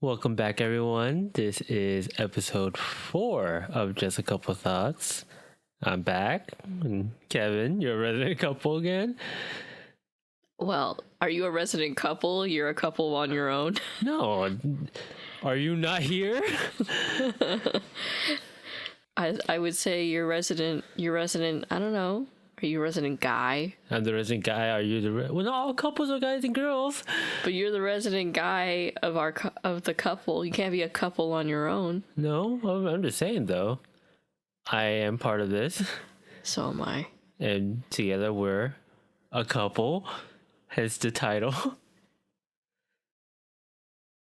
Welcome back, everyone. This is episode 4 of Just a Couple Thoughts. I'm back. And Kevin, you're a resident couple again. Well, are you a resident couple? You're a couple on your own. No, are you not here? I would say you're resident, I don't know. Are you a resident guy? I'm the resident guy. Are you the well? Not all couples are guys and girls. But you're the resident guy of the couple. You can't be a couple on your own. No, I'm just saying though. I am part of this, So am I. and together we're a couple. Hence the title.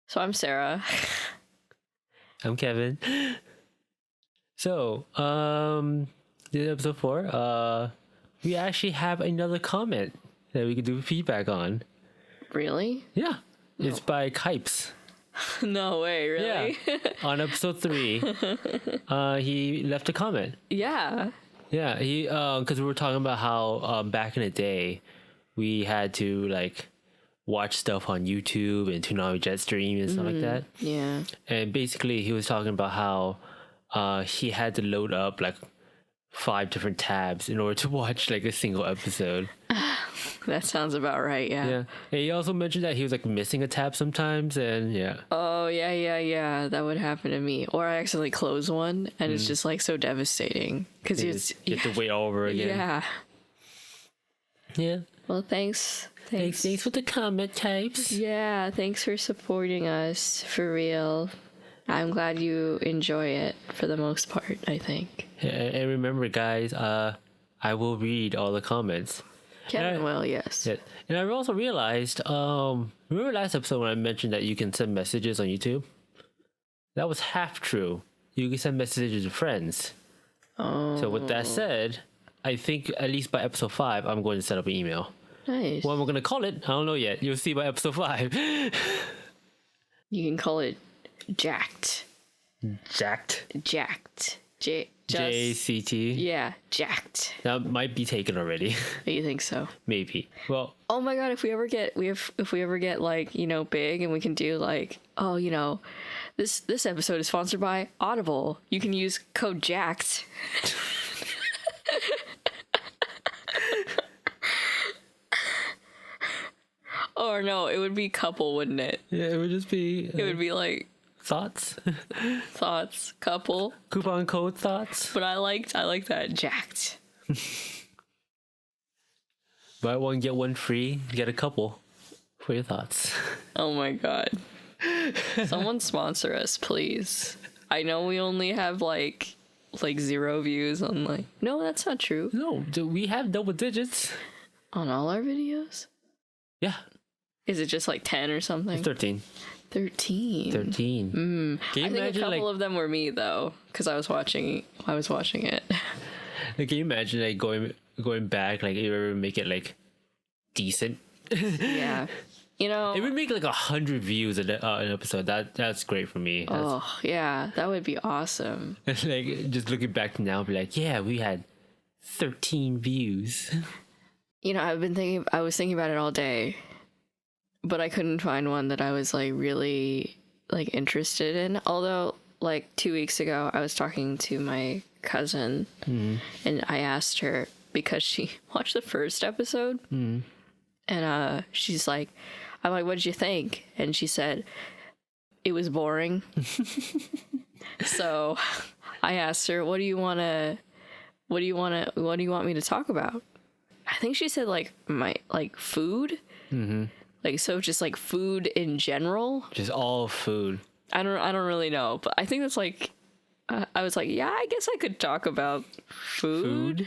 So I'm Sarah. I'm Kevin. So, this is episode 4. We actually have another comment that we could do feedback on. Really? Yeah. It's by Kipes. No way, really? Yeah. On episode 3, he left a comment. Yeah. Yeah, he because we were talking about how back in the day we had to like watch stuff on YouTube and tune on Jetstream and stuff like that. Yeah. And basically he was talking about how he had to load up like 5 different tabs in order to watch like a single episode. That sounds about right, yeah. Yeah. And he also mentioned that he was like missing a tab sometimes, and yeah. Oh, yeah. That would happen to me. Or I accidentally close one, and it's just like so devastating. Because You have to wait all over again. Yeah. Yeah. Well, thanks. Thanks for the comment, Types. Yeah, thanks for supporting us, for real. I'm glad you enjoy it for the most part, I think. And remember, guys, I will read all the comments. Kevin will, yes. Yeah. And I also realized, remember last episode when I mentioned that you can send messages on YouTube? That was half true. You can send messages to friends. Oh. So with that said, I think at least by episode 5, I'm going to set up an email. Nice. What we're going to call it, I don't know yet. You'll see by episode 5. You can call it Jacked. Jacked. JCT. Yeah, Jacked. That might be taken already. You think so? Maybe. Well, Oh my god, if we ever get like, big and we can do like, this episode is sponsored by Audible. You can use code JACKED. Or no, it would be couple, wouldn't it? yeah, it would just be It would be like thoughts. thoughts, couple. Coupon code thoughts. But I like that jacked. Buy one, get one free. Get a couple for your thoughts. Oh my god. Someone sponsor us, please. I know we only have like 0 views on like. No, that's not true. No, do we have double digits? On all our videos? Yeah, Is it just like 10 or something? 13. 13. 13. Can you I think a imagine couple like? of them were me though, because I was watching it. Can you imagine like going back? Like you ever make it like decent? Yeah. It would make like 100 views an episode. That's great for me. That's, Oh yeah, that would be awesome. like just looking back now, be like, yeah, we had 13 views. I was thinking about it all day, but I couldn't find one that I was like really like interested in. Although like 2 weeks ago, I was talking to my cousin and I asked her because she watched the first episode and she's like, I'm like, what did you think? And she said, it was boring. So I asked her, what do you want me to talk about? I think she said like food. Mm-hmm. Like, so just like food in general. Just all food. I don't really know, but I think that's like, I was like, yeah, I guess I could talk about food.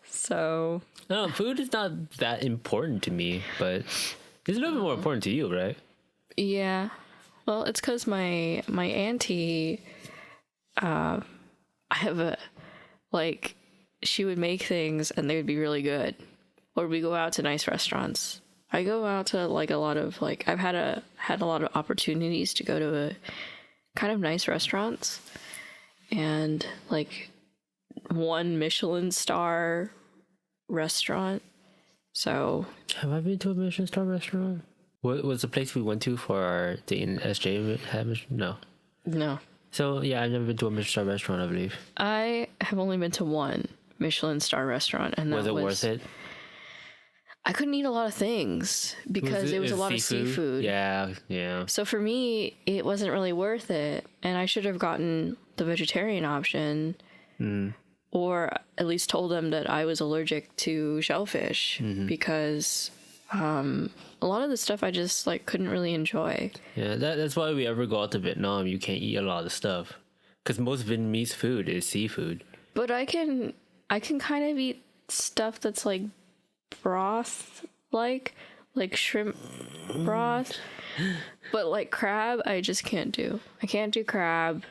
So. No, food is not that important to me, but it's a little bit more important to you, right? Yeah. Well, it's because my auntie, I have a, like, she would make things and they would be really good. Or we go out to nice restaurants. I go out to like a lot of like, I've had a lot of opportunities to go to a kind of nice restaurants and like 1 Michelin star restaurant. So have I been to a Michelin star restaurant? What was the place we went to for our date in SJ? No. No. So yeah, I've never been to a Michelin star restaurant, I believe. I have only been to one Michelin star restaurant, and Was that it was worth it? I couldn't eat a lot of things because it was a lot of seafood. Yeah, yeah. So for me, it wasn't really worth it, and I should have gotten the vegetarian option, or at least told them that I was allergic to shellfish because a lot of the stuff I just like couldn't really enjoy. Yeah, that's why we ever go out to Vietnam, you can't eat a lot of stuff, because most Vietnamese food is seafood. But I can kind of eat stuff that's like broth, like shrimp broth, but like crab I just can't do. I can't do crab.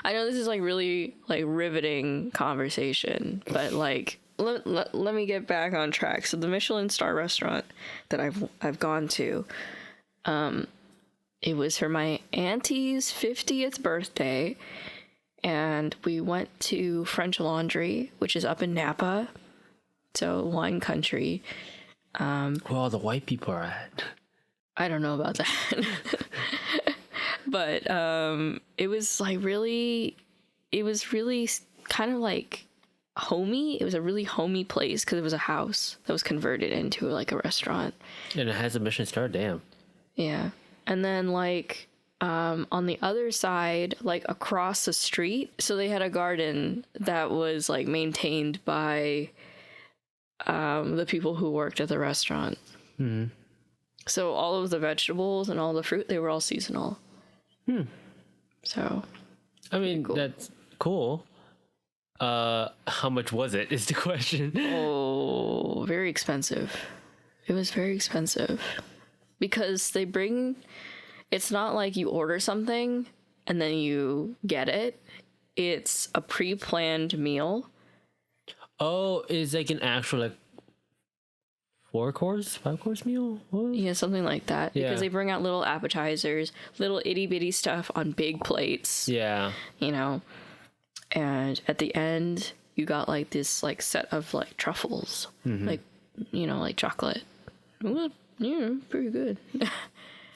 I know this is like really like riveting conversation, but like let me get back on track. So the Michelin star restaurant that I've gone to, it was for my auntie's 50th birthday, and we went to French Laundry, which is up in Napa, so wine country. Where all the white people are at. I don't know about that. But it was really kind of like homey. It was a really homey place because it was a house that was converted into like a restaurant. And it has a Michelin star, damn. Yeah. And then like on the other side, like across the street, so they had a garden that was like maintained by the people who worked at the restaurant. Mm-hmm. So all of the vegetables and all the fruit, they were all seasonal. So I mean, cool. That's cool. How much was it is the question. Oh, very expensive. It was very expensive because it's not like you order something and then you get it. It's a pre-planned meal. Oh, it's like an actual like 4-course, 5-course meal? What? Yeah, something like that. Yeah. Because they bring out little appetizers, little itty bitty stuff on big plates. Yeah. You know, and at the end, you got like this like set of like truffles, like, you know, like chocolate. Well, yeah, pretty good. Yeah,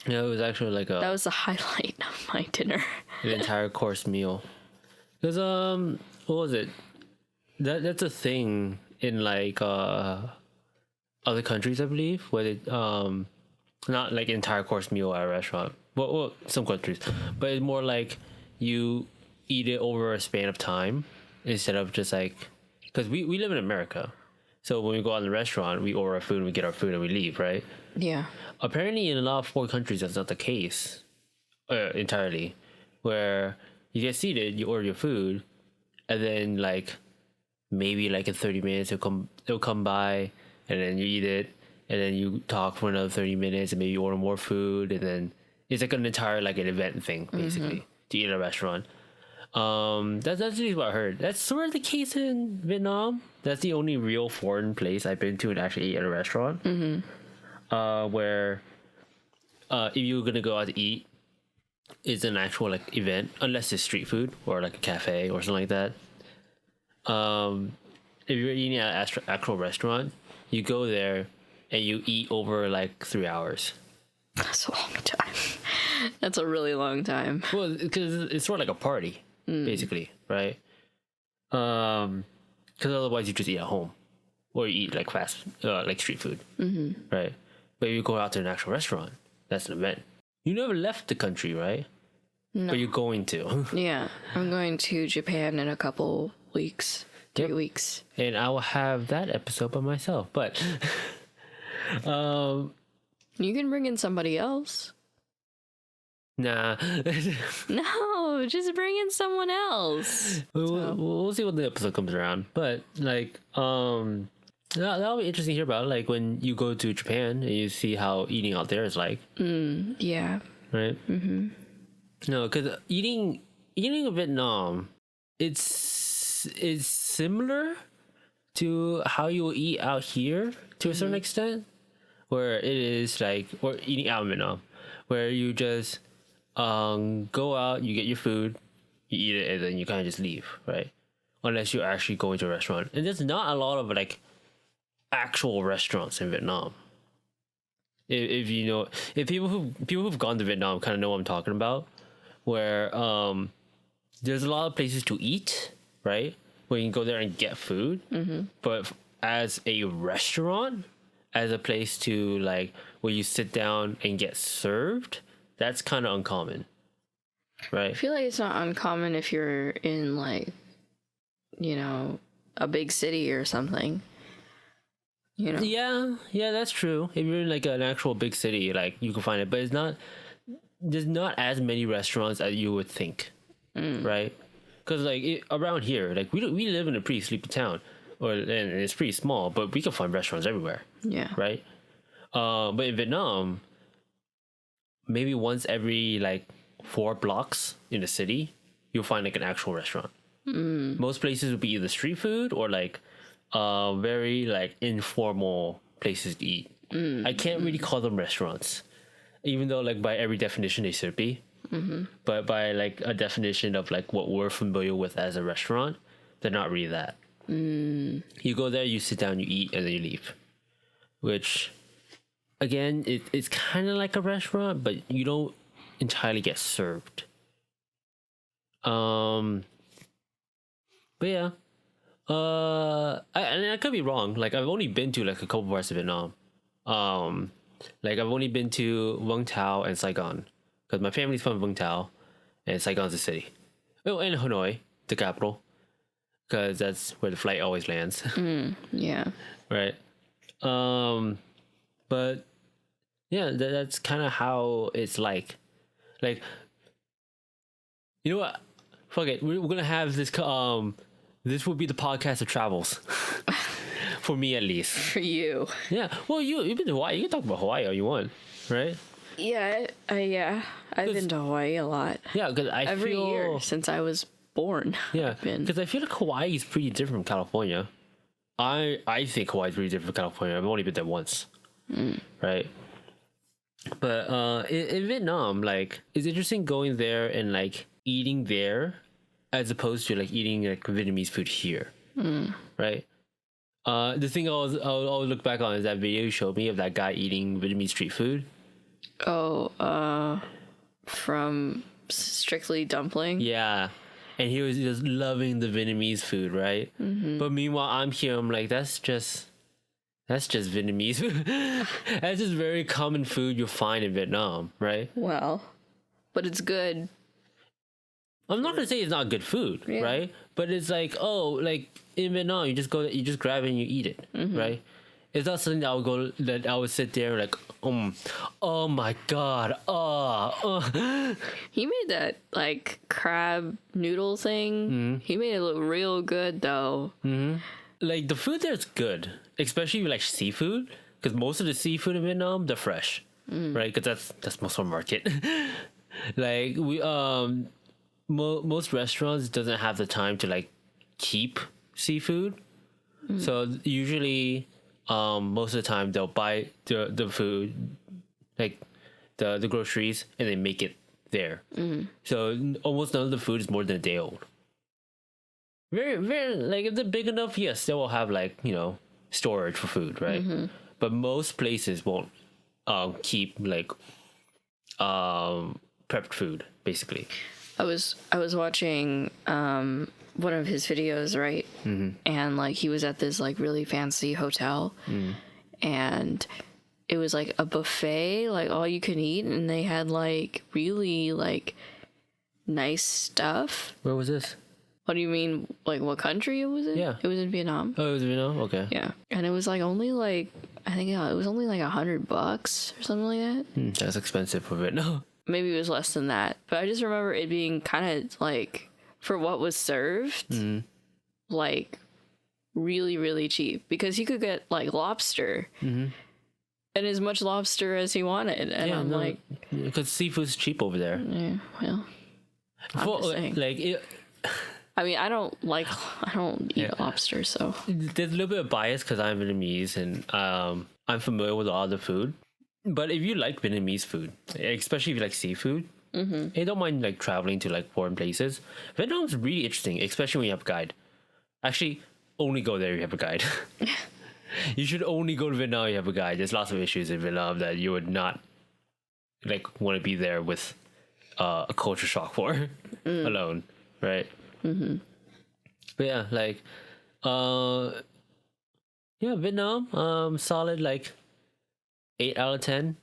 it was actually like that was the highlight of my dinner. An entire course meal. Because what was it? That's a thing in like other countries, I believe, where they not like entire course meal at a restaurant. Well, some countries, but it's more like you eat it over a span of time instead of just like, because we live in America, so when we go out in the restaurant, we order our food, we get our food, and we leave, right? Yeah. Apparently, in a lot of foreign countries, that's not the case entirely. Where you get seated, you order your food, and then like maybe like in 30 minutes they'll come by. And then you eat it, and then you talk for another 30 minutes, and maybe you order more food, and then it's like an entire like an event thing basically to eat at a restaurant. That's actually what I heard. That's sort of the case in Vietnam. That's the only real foreign place I've been to and actually eat at a restaurant. Where if you're gonna go out to eat, it's an actual like event, unless it's street food or like a cafe or something like that. If you're eating at an actual restaurant, you go there and you eat over like 3 hours. That's a long time. That's a really long time. Well, because it's sort of like a party, basically, right? Because otherwise you just eat at home, or you eat like like street food, right? But if you go out to an actual restaurant, that's an event. You never left the country, right? No. But you're going to. Yeah, I'm going to Japan in a couple weeks. 3 weeks. And I will have that episode by myself. But you can bring in somebody else. Nah. No, just bring in someone else. We'll see when the episode comes around. But like that'll be interesting to hear about, like when you go to Japan and you see how eating out there is like. Yeah. Right? No, because eating in Vietnam, it's similar to how you eat out here to a certain extent, where it is like, or eating out in Vietnam, where you just go out, you get your food, you eat it, and then you kind of just leave, right? Unless you're actually going to a restaurant. And there's not a lot of like actual restaurants in Vietnam. If you know, if people who've gone to Vietnam kind of know what I'm talking about, where there's a lot of places to eat, right? Where you can go there and get food, but as a restaurant, as a place to like where you sit down and get served, that's kind of uncommon, right? I feel like it's not uncommon if you're in like, you know, a big city or something. You know? Yeah, that's true. If you're in like an actual big city, like you can find it, but it's not. There's not as many restaurants as you would think, right? Because like around here, like we live in a pretty sleepy town, and it's pretty small, but we can find restaurants everywhere. Yeah. Right. But in Vietnam, maybe once every like 4 blocks in the city, you'll find like an actual restaurant. Most places would be either street food or like very like informal places to eat. I can't really call them restaurants, even though like by every definition they should be. But by like a definition of like what we're familiar with as a restaurant, they're not really that. You go there, you sit down, you eat, and then you leave. Which, again, it's kind of like a restaurant, but you don't entirely get served. But yeah, I could be wrong. Like I've only been to like a couple parts of Vietnam. Like I've only been to Vung Tau and Saigon, because my family's from Vung Tau, and Saigon's the city. Oh, and Hanoi, the capital, because that's where the flight always lands. Yeah. Right. But yeah, that's kind of how it's like. Like, you know what? Fuck it. We're gonna have this. This will be the podcast of travels. For me, at least. For you. Yeah. Well, you've been to Hawaii. You can talk about Hawaii all you want, right? Yeah. I've been to Hawaii a lot. Yeah, because Every year since I was born. Yeah, because I feel like Hawaii is pretty different from California. I think Hawaii is pretty different from California. I've only been there once, right? But in Vietnam, like it's interesting going there and like eating there, as opposed to like eating like Vietnamese food here, right? The thing I'll always look back on is that video you showed me of that guy eating Vietnamese street food. Oh, from Strictly Dumpling. Yeah. And he was just loving the Vietnamese food, right? But meanwhile, I'm here. I'm like, that's just Vietnamese food. That's just very common food you'll find in Vietnam, right? Well, but it's good. I'm not gonna say it's not good food, right? But it's like, oh, like in Vietnam, you just grab it and you eat it, right? It's not something that I would sit there like, oh my god, He made that like crab noodle thing. He made it look real good though. Like the food there is good, especially with like seafood, because most of the seafood in Vietnam they're fresh, right? Because that's most of our market. Like we most restaurants doesn't have the time to like keep seafood, so usually. Most of the time they'll buy the food, like the groceries, and they make it there. So almost none of the food is more than a day old. Very, very, like if they're big enough, yes, they will have like, you know, storage for food, right? But most places won't keep like prepped food, basically. I was watching one of his videos, right? And like he was at this like really fancy hotel, and it was like a buffet, like all you can eat, and they had like really like nice stuff. Where was this? What do you mean? Like what country it was in? Yeah, it was in Vietnam. Oh, it was Vietnam. Okay. Yeah, and it was like only like I think it was only like $100 or something like that. That's expensive for Vietnam. Maybe it was less than that, but I just remember it being kind of like for what was served, like really, really cheap, because he could get like lobster and as much lobster as he wanted. And I'm like, because seafood's cheap over there. Yeah, well, I'm just saying. Like it, I mean, I don't eat lobster, so there's a little bit of bias because I'm Vietnamese and I'm familiar with all the food. But if you like Vietnamese food, especially if you like seafood, you don't mind like traveling to like foreign places. Vietnam's really interesting, especially when you have a guide. Actually, only go there if you have a guide. You should only go to Vietnam if you have a guide. There's lots of issues in Vietnam that you would not like want to be there with a culture shock for alone, right? But yeah, like yeah, Vietnam, solid like 8 out of 10.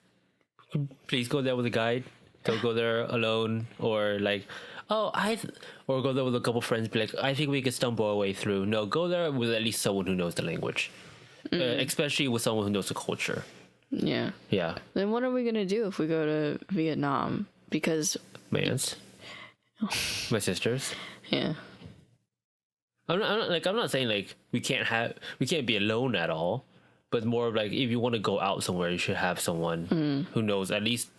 Please go there with a guide. Don't go there alone, or like, or go there with a couple friends. Be like, I think we could stumble our way through. No, go there with at least someone who knows the language, especially with someone who knows the culture. Yeah. Yeah. Then what are we gonna do if we go to Vietnam? Because my aunts, my sisters. Yeah. I'm not saying like we can't be alone at all, but more of like if you want to go out somewhere, you should have someone who knows at least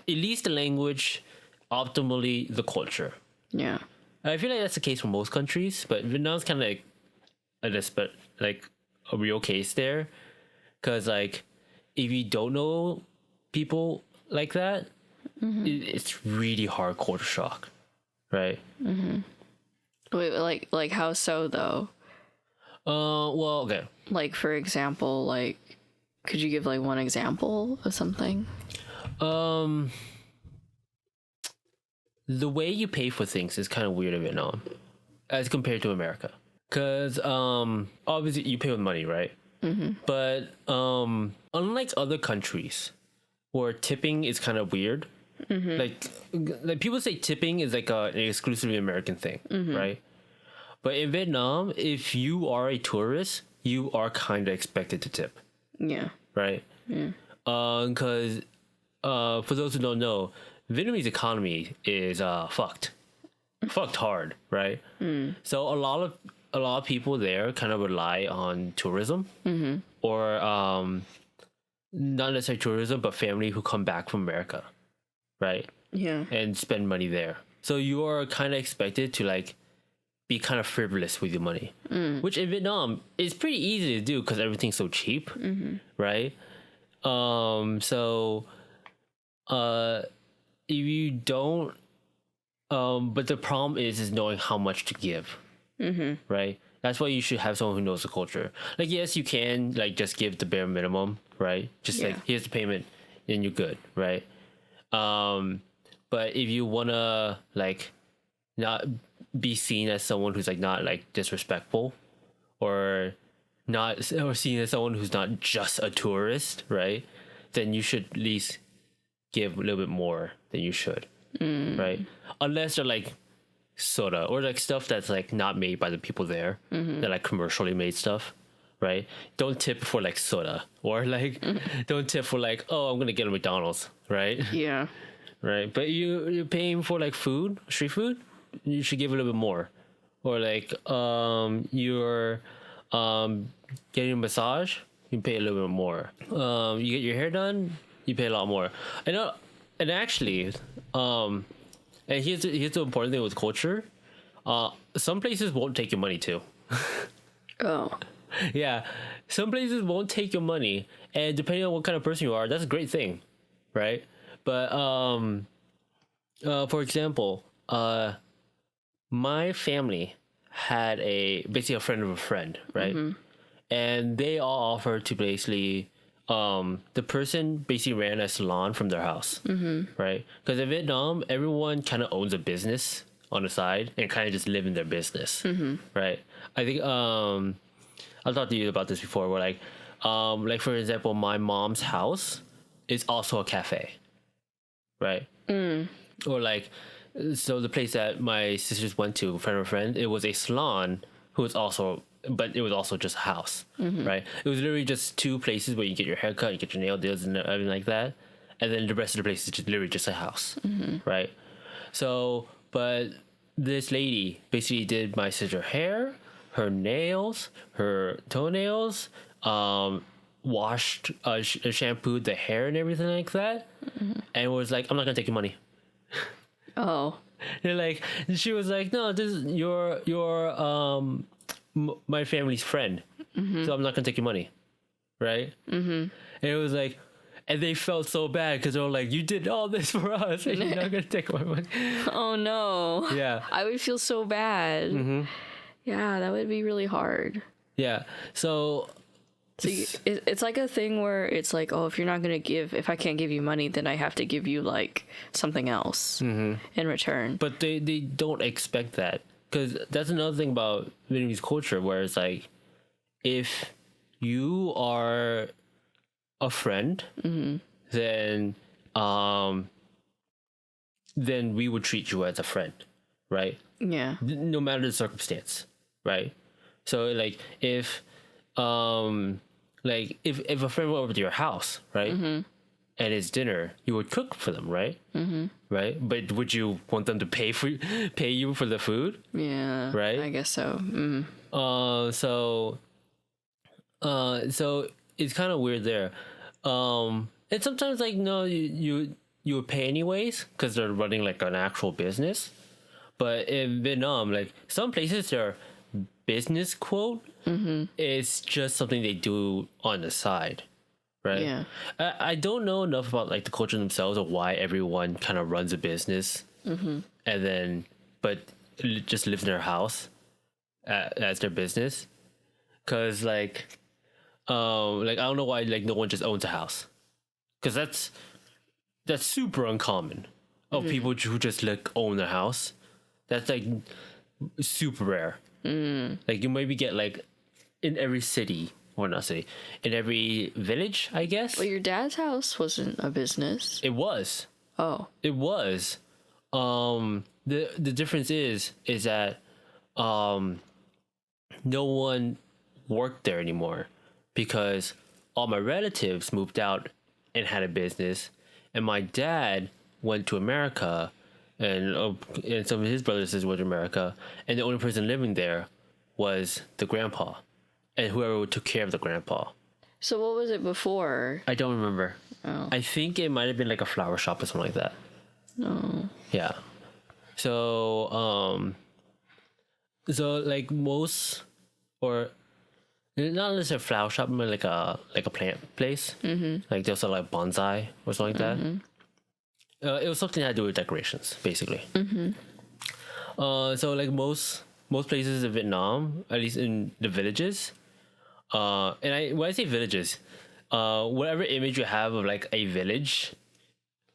the language, optimally the culture. Yeah. I feel like that's the case for most countries, but Vietnam's kind of like a real case there, because like if you don't know people like that, it's really hard culture shock, right? Wait, like how so though? Well, okay. Like for example, like could you give like one example of something? The way you pay for things is kind of weird in Vietnam as compared to America. Because obviously you pay with money, right? But unlike other countries where tipping is kind of weird, like people say tipping is like an exclusively American thing, right? But in Vietnam, if you are a tourist, you are kind of expected to tip. Yeah. Right? Yeah. Because for those who don't know, Vietnamese economy is fucked hard, right? So a lot of people there kind of rely on tourism, or not necessarily tourism, but family who come back from America, right? Yeah. And spend money there. So you are kind of expected to like be kind of frivolous with your money, which in Vietnam is pretty easy to do because everything's so cheap, right? So if you don't, but the problem is knowing how much to give, right? That's why you should have someone who knows the culture. Like, yes, you can like just give the bare minimum, right? Just like, here's the payment, and you're good, right? But if you wanna like not be seen as someone who's like not like disrespectful, or seen as someone who's not just a tourist, right? Then you should at least give a little bit more than you should, right? Unless they're like soda or like stuff that's like not made by the people there, they're like commercially made stuff, right? Don't tip for like soda, or like don't tip for like, oh, I'm gonna get a McDonald's, right? Yeah. Right. But you're paying for like food, street food, you should give a little bit more. Or like you're getting a massage, you pay a little bit more. You get your hair done, you pay a lot more. And actually, and here's the important thing with culture. Some places won't take your money too. Oh. Yeah, some places won't take your money, and depending on what kind of person you are, that's a great thing, right? But for example, my family had basically a friend of a friend, right? And they all offered to basically the person basically ran a salon from their house, right? Because in Vietnam, everyone kind of owns a business on the side and kind of just live in their business, right? I think I'll talk to you about this before. Where like for example, my mom's house is also a cafe, right? Or like, so the place that my sisters went to, friend of a friend, it was a salon but it was also just a house, right? It was literally just two places where you get your haircut, you get your nail deals and everything like that. And then the rest of the place is just literally just a house, right? So, but this lady basically did my sister's hair, her nails, her toenails, washed, shampooed the hair and everything like that. And was like, I'm not gonna take your money. Oh. They're like, she was like, no, this is your my family's friend, so I'm not gonna take your money, right? And it was like, and they felt so bad because they were like, you did all this for us and you're not gonna take my money. Oh no. Yeah. I would feel so bad. Yeah, that would be really hard. Yeah. So So it's like a thing where it's like, oh, if I can't give you money, then I have to give you like something else in return. But they don't expect that, because that's another thing about Vietnamese culture, where it's like, if you are a friend, then we would treat you as a friend, right? Yeah. No matter the circumstance, right? So like if if a friend went over to your house, right, and it's dinner, you would cook for them, right? Right? But would you want them to pay you for the food? Yeah. Right? I guess so. So it's kind of weird there. And sometimes like no, you would pay anyways because they're running like an actual business. But in Vietnam, like some places, their business quote is just something they do on the side, right? Yeah. I don't know enough about like the culture themselves of why everyone kind of runs a business and then just lives in their house as their business. Cause like I don't know why like no one just owns a house, cause that's super uncommon of people who just like own a house. That's like super rare. Like you maybe get like in every city, or not city, in every village, I guess. Well, your dad's house wasn't a business. It was. Oh. It was. The difference is that no one worked there anymore, because all my relatives moved out and had a business, and my dad went to America, and some of his brothers went to America, and the only person living there was the grandpa, and whoever took care of the grandpa. So what was it before? I don't remember. Oh. I think it might have been like a flower shop or something like that. No. Yeah. So like most, or not necessarily a flower shop, but like a plant place. Like they'll sell like bonsai or something like that. It was something that had to do with decorations, basically. So like most places in Vietnam, at least in the villages, and when I say villages, whatever image you have of like a village,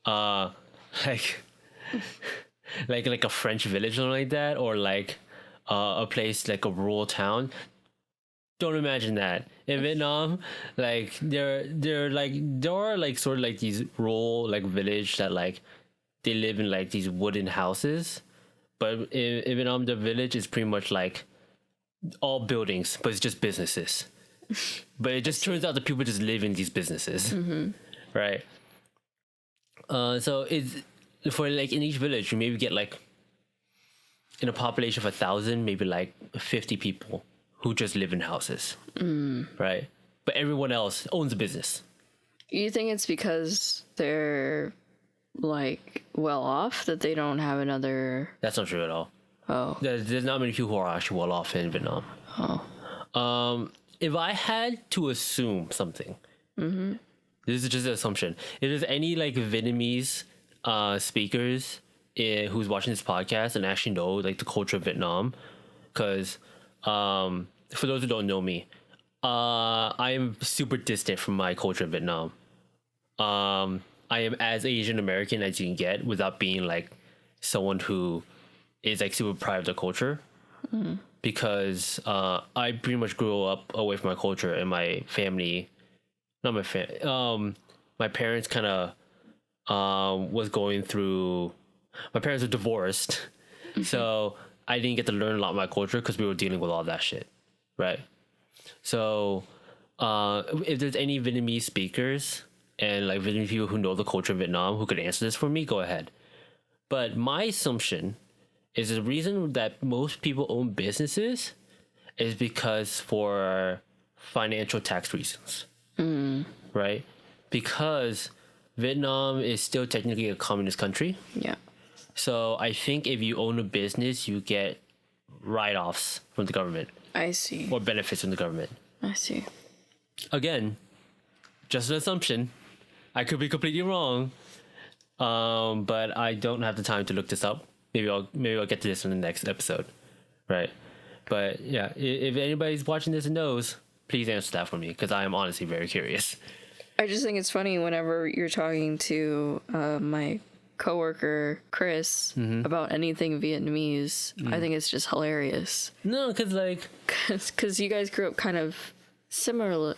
like like a French village or something like that, or like a place like a rural town. Don't imagine that. In Vietnam, like there are like sort of like these rural like village that like they live in like these wooden houses, but in Vietnam the village is pretty much like all buildings, but it's just businesses. But it just turns out that people just live in these businesses, right? So it's for like in each village you maybe get like, in a population of 1,000, maybe like 50 people who just live in houses, right? But everyone else owns a business. You think it's because they're like well off that they don't have another? That's not true at all. Oh. There's not many people who are actually well off in Vietnam. Oh. If I had to assume something, this is just an assumption. If there's any like Vietnamese speakers who's watching this podcast and actually know like the culture of Vietnam, because for those who don't know me, I am super distant from my culture in Vietnam. I am as Asian American as you can get without being like someone who is like super proud of the culture, because I pretty much grew up away from my culture, and my family, my parents kind of was going through. My parents were divorced, so I didn't get to learn a lot of my culture because we were dealing with all that shit, right? So if there's any Vietnamese speakers and like Vietnamese people who know the culture of Vietnam who could answer this for me, go ahead. But my assumption is the reason that most people own businesses is because for financial tax reasons, right? Because Vietnam is still technically a communist country. Yeah. So I think if you own a business, you get write-offs from the government. I see. Or benefits from the government. I see. Again, just an assumption. I could be completely wrong. But I don't have the time to look this up. Maybe I'll get to this in the next episode. Right. But yeah, if anybody's watching this and knows, Please answer that for me because I am honestly very curious. I just think it's funny whenever you're talking to my coworker Chris about anything Vietnamese. I think it's just hilarious. No, because like, because you guys grew up kind of similar.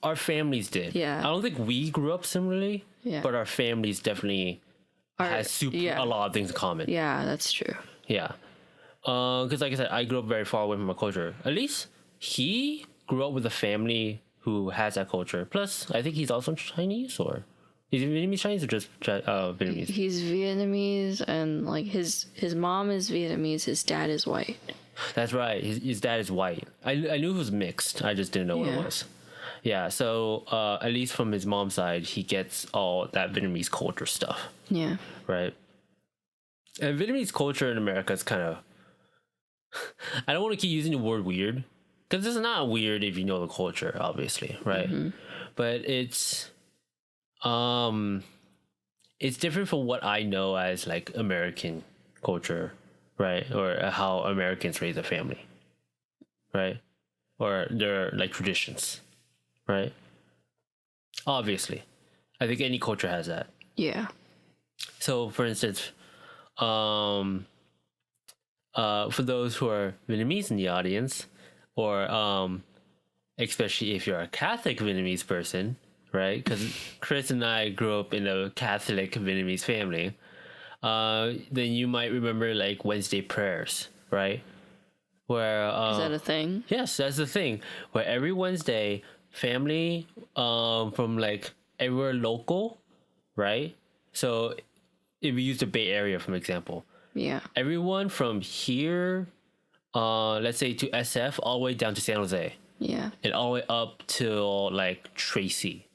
our families did. Yeah. I don't think we grew up similarly. Yeah. But our families definitely has a lot of things in common. Yeah, that's true. Yeah. Because like I said, I grew up very far away from my culture. At least he grew up with a family who has that culture. Plus, I think he's also Chinese, or is he Vietnamese Chinese or just Vietnamese? He's Vietnamese, and like his mom is Vietnamese. His dad is white. That's right. His dad is white. I knew he was mixed. I just didn't know what it was. Yeah. So at least from his mom's side, he gets all that Vietnamese culture stuff. Yeah. Right. And Vietnamese culture in America is kind of. I don't want to keep using the word weird, because it's not weird if you know the culture, obviously, right? But it's different from what I know as like American culture, right? Or how Americans raise a family, right? Or their like traditions, right? Obviously, I think any culture has that. Yeah. So, for instance, for those who are Vietnamese in the audience, or especially if you're a Catholic Vietnamese person, right? Because Chris and I grew up in a Catholic Vietnamese family. Then you might remember like Wednesday prayers, right? Where is that a thing? Yes, that's the thing. Where every Wednesday, family from like everywhere local, right? So if we use the Bay Area for example, Yeah. everyone from here, let's say to SF, all the way down to San Jose, Yeah. and all the way up till like Tracy,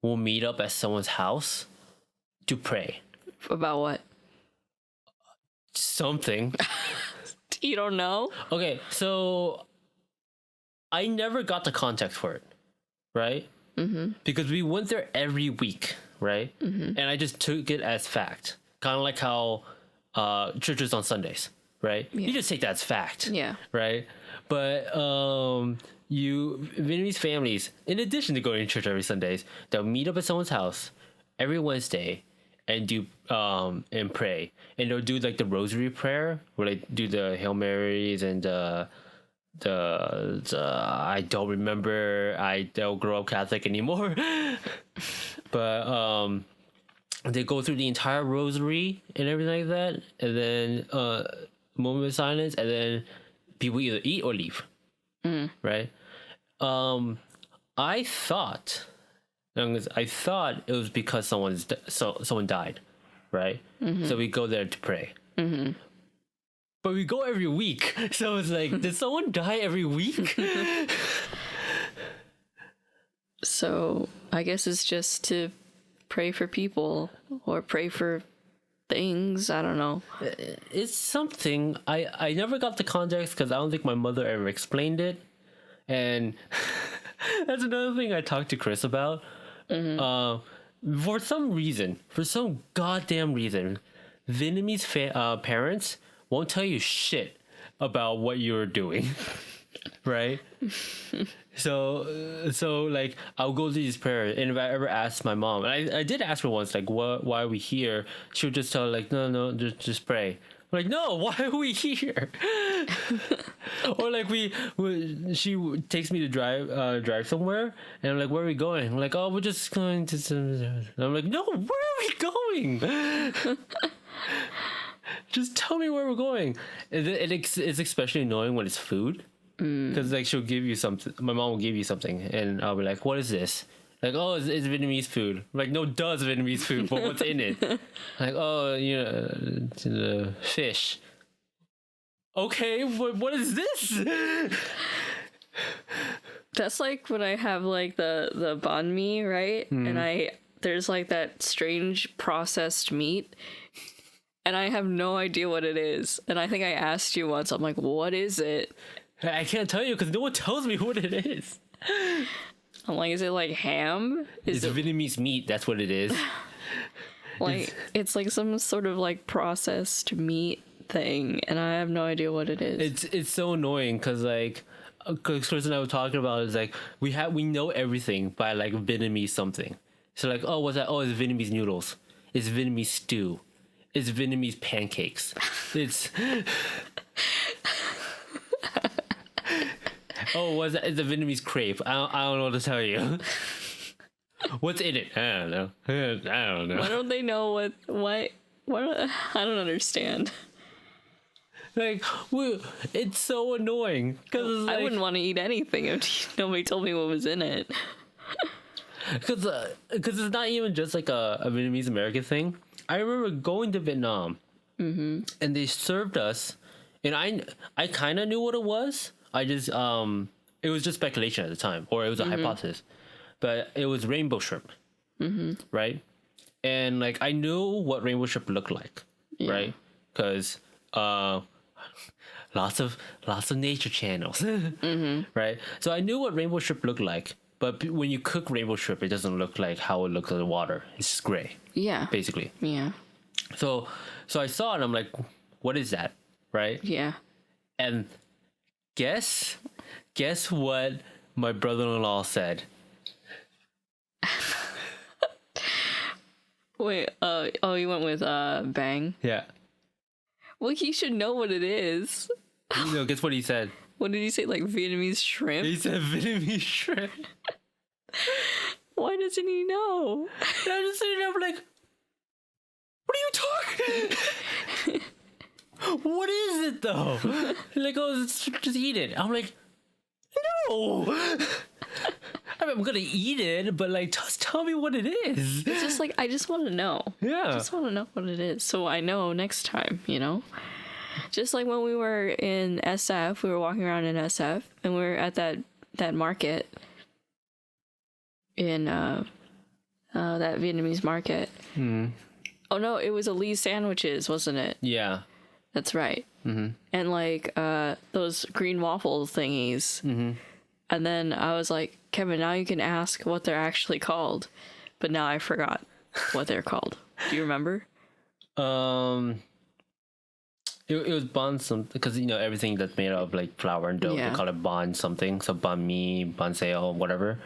will meet up at someone's house to pray. About what? Something. You don't know? Okay, so I never got the context for it, right? Because we went there every week, right? And I just took it as fact, kind of like how churches on Sundays, right? You just take that as fact, Yeah. right? But Vietnamese families, in addition to going to church every Sundays, they'll meet up at someone's house every Wednesday and do and pray, and they'll do like the rosary prayer where they do the Hail Marys and the I don't remember. I don't grow up Catholic anymore. But they go through the entire rosary and everything like that, and then moment of silence, and then people either eat or leave. Right? I thought it was because someone died, right? So we go there to pray. But we go every week, so it's like, did someone die every week? So I guess it's just to pray for people or pray for things. I don't know. It's something. I never got the context because I don't think my mother ever explained it, and that's another thing I talked to Chris about. For some goddamn reason, Vietnamese parents won't tell you shit about what you're doing, right? So like I'll go to these prayers, and if I ever ask my mom, and I did ask her once, like, why are we here? She would just tell like, no, just pray. I'm like, no, why are we here? Or like she takes me to drive somewhere, and I'm like, where are we going? I'm like, oh, we're just going to some. And I'm like, no, where are we going? Just tell me where we're going. It's especially annoying when it's food, because like she'll give you something. My mom will give you something, and I'll be like, what is this? Like, oh, it's Vietnamese food. I'm like, no, it's Vietnamese food, but what's in it? Like, oh, it's the fish. Okay, what is this? That's like when I have like the banh mi, right? And there's like that strange processed meat, and I have no idea what it is. And I think I asked you once, I'm like, what is it? I can't tell you because no one tells me what it is. I'm like, is it like ham? It's Vietnamese meat, that's what it is. Like, it's like some sort of like processed meat thing, and I have no idea what it is. It's so annoying because like Chris and I were talking about is like we know everything by like Vietnamese something. So like, oh, what's that? Oh, it's Vietnamese noodles. It's Vietnamese stew. It's Vietnamese pancakes. It's oh, what's that? It's a Vietnamese crepe. I don't know what to tell you. What's in it? I don't know. I don't know. Why don't they know what? I don't understand. Like, it's so annoying because I wouldn't want to eat anything if nobody told me what was in it. Because it's not even just like a Vietnamese American thing. I remember going to Vietnam, and they served us, and I kind of knew what it was. I just it was just speculation at the time, or it was a hypothesis, but it was rainbow shrimp, right? And like I knew what rainbow shrimp looked like, right? Because lots of nature channels, right? So I knew what rainbow shrimp looked like. But when you cook rainbow shrimp, it doesn't look like how it looks in the water. It's just gray. Yeah. Basically. Yeah. So I saw it and I'm like, what is that? Right? Yeah. And guess what my brother-in-law said? Wait, you went with bang? Yeah. Well, he should know what it is. Guess what he said? What did he say? Like Vietnamese shrimp? He said Vietnamese shrimp. Why doesn't he know? And I'm just sitting there, I'm like, what are you talking? What is it though? Like, oh, just eat it. I'm like, no. I mean, I'm gonna eat it, but like, just tell me what it is. It's just like, I just want to know. Yeah. I just want to know what it is, so I know next time, Just like when we were in SF, we were walking around in SF, and we were at that market in that Vietnamese market. Oh no, it was Elise sandwiches, wasn't it? Yeah. That's right. And like those green waffle thingies. And then I was like, Kevin, now you can ask what they're actually called. But now I forgot what they're called. Do you remember? It was bun something because everything that's made out of like flour and dough they call it bun something, so bun mi, bun sale, whatever.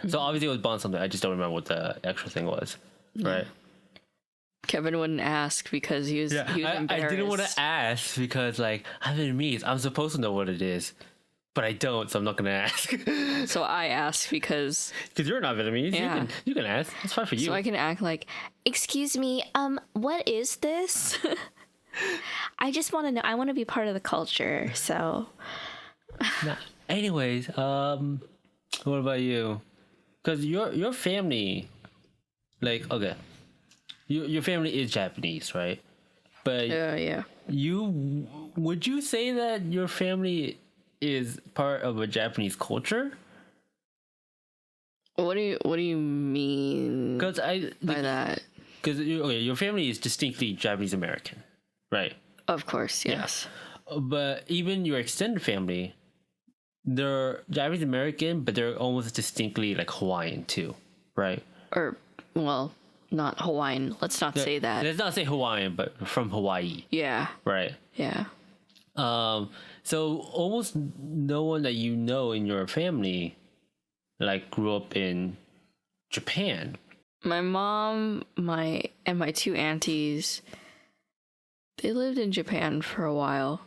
So obviously it was bun something. I just don't remember what the actual thing was, right? Kevin wouldn't ask because he was embarrassed. I didn't want to ask because like I'm Vietnamese. I'm supposed to know what it is, but I don't, so I'm not gonna ask. So I asked because you're not Vietnamese. Yeah. You can ask. It's fine for you. So I can act like, excuse me, what is this? I just want to know. I want to be part of the culture. So, anyways, what about you? Because your family, like, okay, your family is Japanese, right? But yeah. Would you say that your family is part of a Japanese culture? What do you mean? Because by that? Because your family is distinctly Japanese American. Right. Of course, yes. Yeah. But even your extended family, they're Japanese American, but they're almost distinctly like Hawaiian too, right? Or, well, not Hawaiian. Let's not say that. Let's not say Hawaiian, but from Hawaii. Yeah. Right. Yeah. So almost no one that you know in your family, like, grew up in Japan. My mom, and my two aunties. They lived in Japan for a while.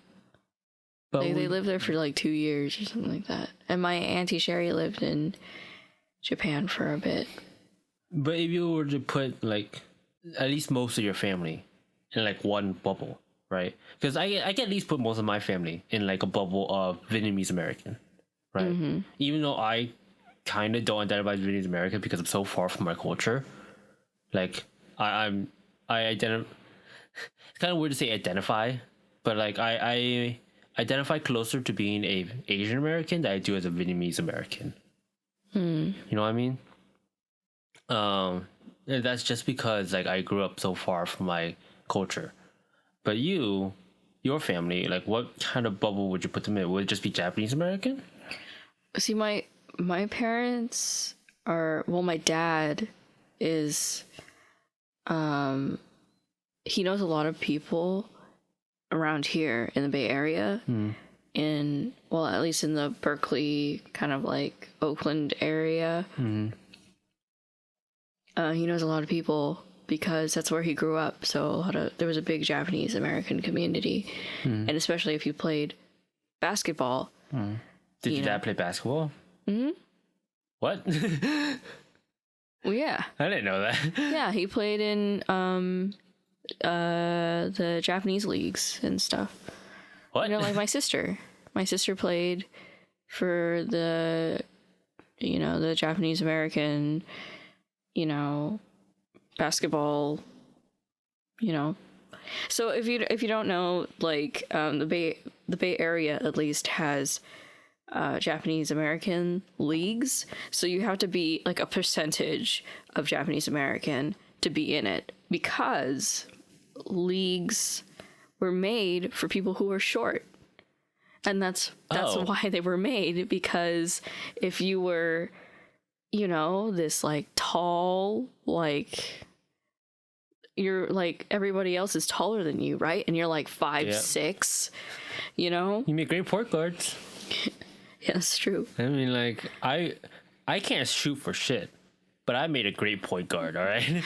But they lived there for like 2 years or something like that. And my auntie Sherry lived in Japan for a bit. But if you were to put like at least most of your family in like one bubble, right? Because I can at least put most of my family in like a bubble of Vietnamese American, right? Even though I kind of don't identify as Vietnamese American because I'm so far from my culture. Like I identify. It's kind of weird to say identify, but like I identify closer to being a Asian American than I do as a Vietnamese American. You know what I mean? And that's just because like I grew up so far from my culture. But your family, like, what kind of bubble would you put them in? Would it just be Japanese American? See, my parents are, well, my dad is he knows a lot of people around here in the Bay Area, at least in the Berkeley, kind of like Oakland area. Mm-hmm. He knows a lot of people because that's where he grew up. So there was a big Japanese American community, and especially if you played basketball. Did your dad play basketball? Mm-hmm. What? Well, yeah. I didn't know that. Yeah, he played in the Japanese leagues and stuff. What? Like my sister. My sister played for the Japanese American, basketball, So if you don't know, like the Bay Area at least has Japanese American leagues, so you have to be like a percentage of Japanese American to be in it, because leagues were made for people who are short. And that's why they were made, because if you were, this like tall, like you're like everybody else is taller than you, right? And you're like 5'6", You make great point guards. Yeah, that's true. I mean, like I can't shoot for shit, but I made a great point guard. All right.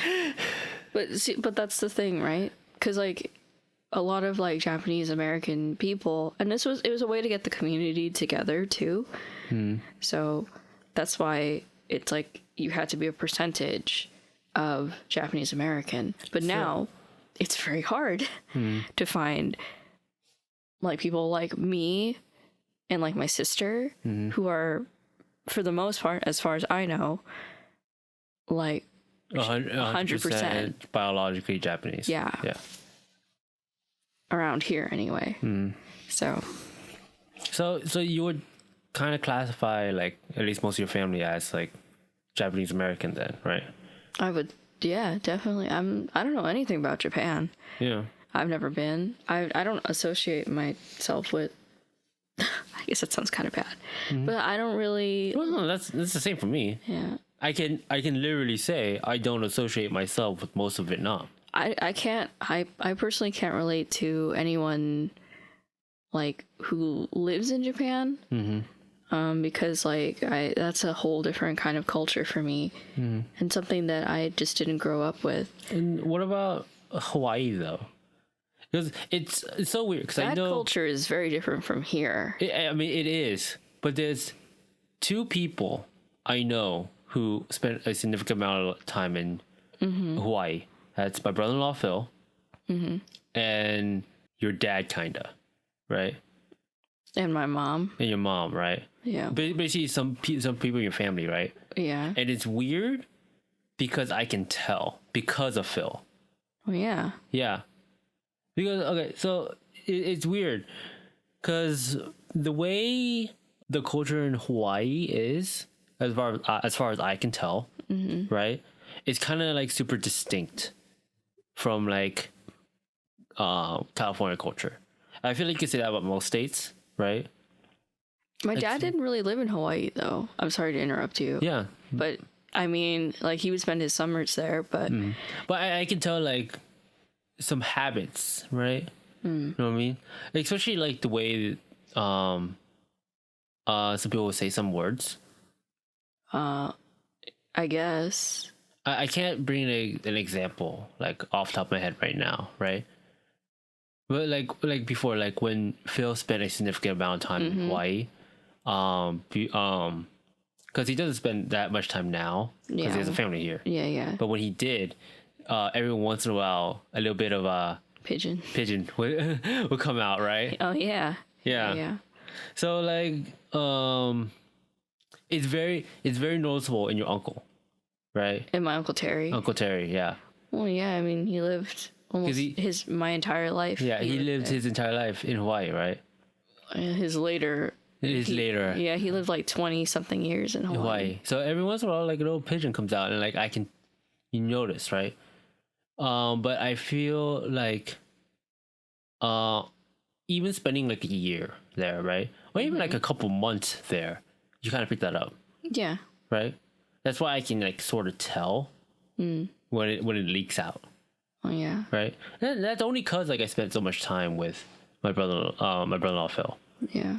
But that's the thing, right? Because like a lot of like Japanese American people, and it was a way to get the community together too. So that's why it's like you had to be a percentage of Japanese American. But now it's very hard to find like people like me and like my sister who are, for the most part, as far as I know, like 100% biologically Japanese. Yeah. Around here anyway. So you would kind of classify like at least most of your family as like Japanese American then, right? I would, yeah, definitely. I don't know anything about Japan. Yeah. I've never been. I don't associate myself with I guess that sounds kind of bad. But I don't really. Well, no, that's the same for me. Yeah. I can literally say I don't associate myself with most of Vietnam. I can't. I personally can't relate to anyone like who lives in Japan. Because like that's a whole different kind of culture for me, and something that I just didn't grow up with. And what about Hawaii though? Because it's so weird. Because I know culture is very different from here. I mean, it is. But there's two people I know who spent a significant amount of time in Hawaii. That's my brother-in-law Phil, and your dad, kinda, right? And my mom. And your mom, right? Yeah. Basically, some people in your family, right? Yeah. And it's weird because I can tell because of Phil. Oh yeah. Yeah. Because okay, so it's weird because the way the culture in Hawaii is, as far as I can tell, right? It's kind of like super distinct from like California culture. I feel like you can say that about most states, right? My dad didn't really live in Hawaii though. I'm sorry to interrupt you. Yeah. But I mean, like he would spend his summers there, but But I can tell like some habits, right? You know what I mean? Especially like the way some people would say some words. I guess. I can't bring an example like off the top of my head right now, right? But like before, like when Phil spent a significant amount of time in Hawaii, because he doesn't spend that much time now because he has a family here. Yeah. But when he did, every once in a while, a little bit of a pigeon would come out, right? Oh yeah. Yeah. So like, it's very noticeable in your uncle, right? And my Uncle Terry. Uncle Terry, yeah. Well, yeah. I mean, he lived almost my entire life. Yeah, he lived his entire life in Hawaii, right? His later. Later. Yeah, he lived like 20-something years in Hawaii. So every once in a while, like a little pigeon comes out, and like you notice, right? But I feel like, even spending like a year there, right, or even like a couple months there, you kind of pick that up. Yeah. Right. That's why I can like sort of tell when it leaks out. Oh yeah. Right. And that's only cause like I spent so much time with my brother-in-law Phil. Yeah.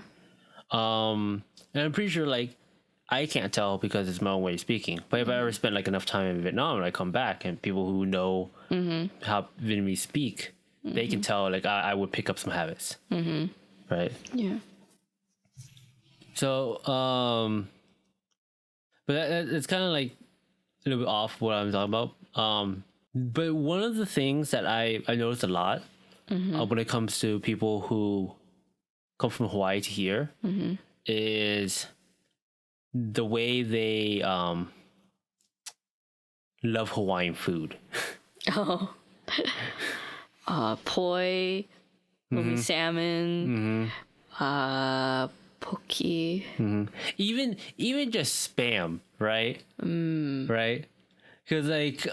And I'm pretty sure like I can't tell because it's my own way of speaking. But if I ever spend like enough time in Vietnam and I come back and people who know how Vietnamese speak, they can tell like I would pick up some habits. Right. Yeah. So, but it's kind of like a little bit off what I'm talking about. But one of the things that I noticed a lot when it comes to people who come from Hawaii to here is the way they love Hawaiian food. Oh. Poi, maybe salmon, poke. Even just spam, right? Right? Because like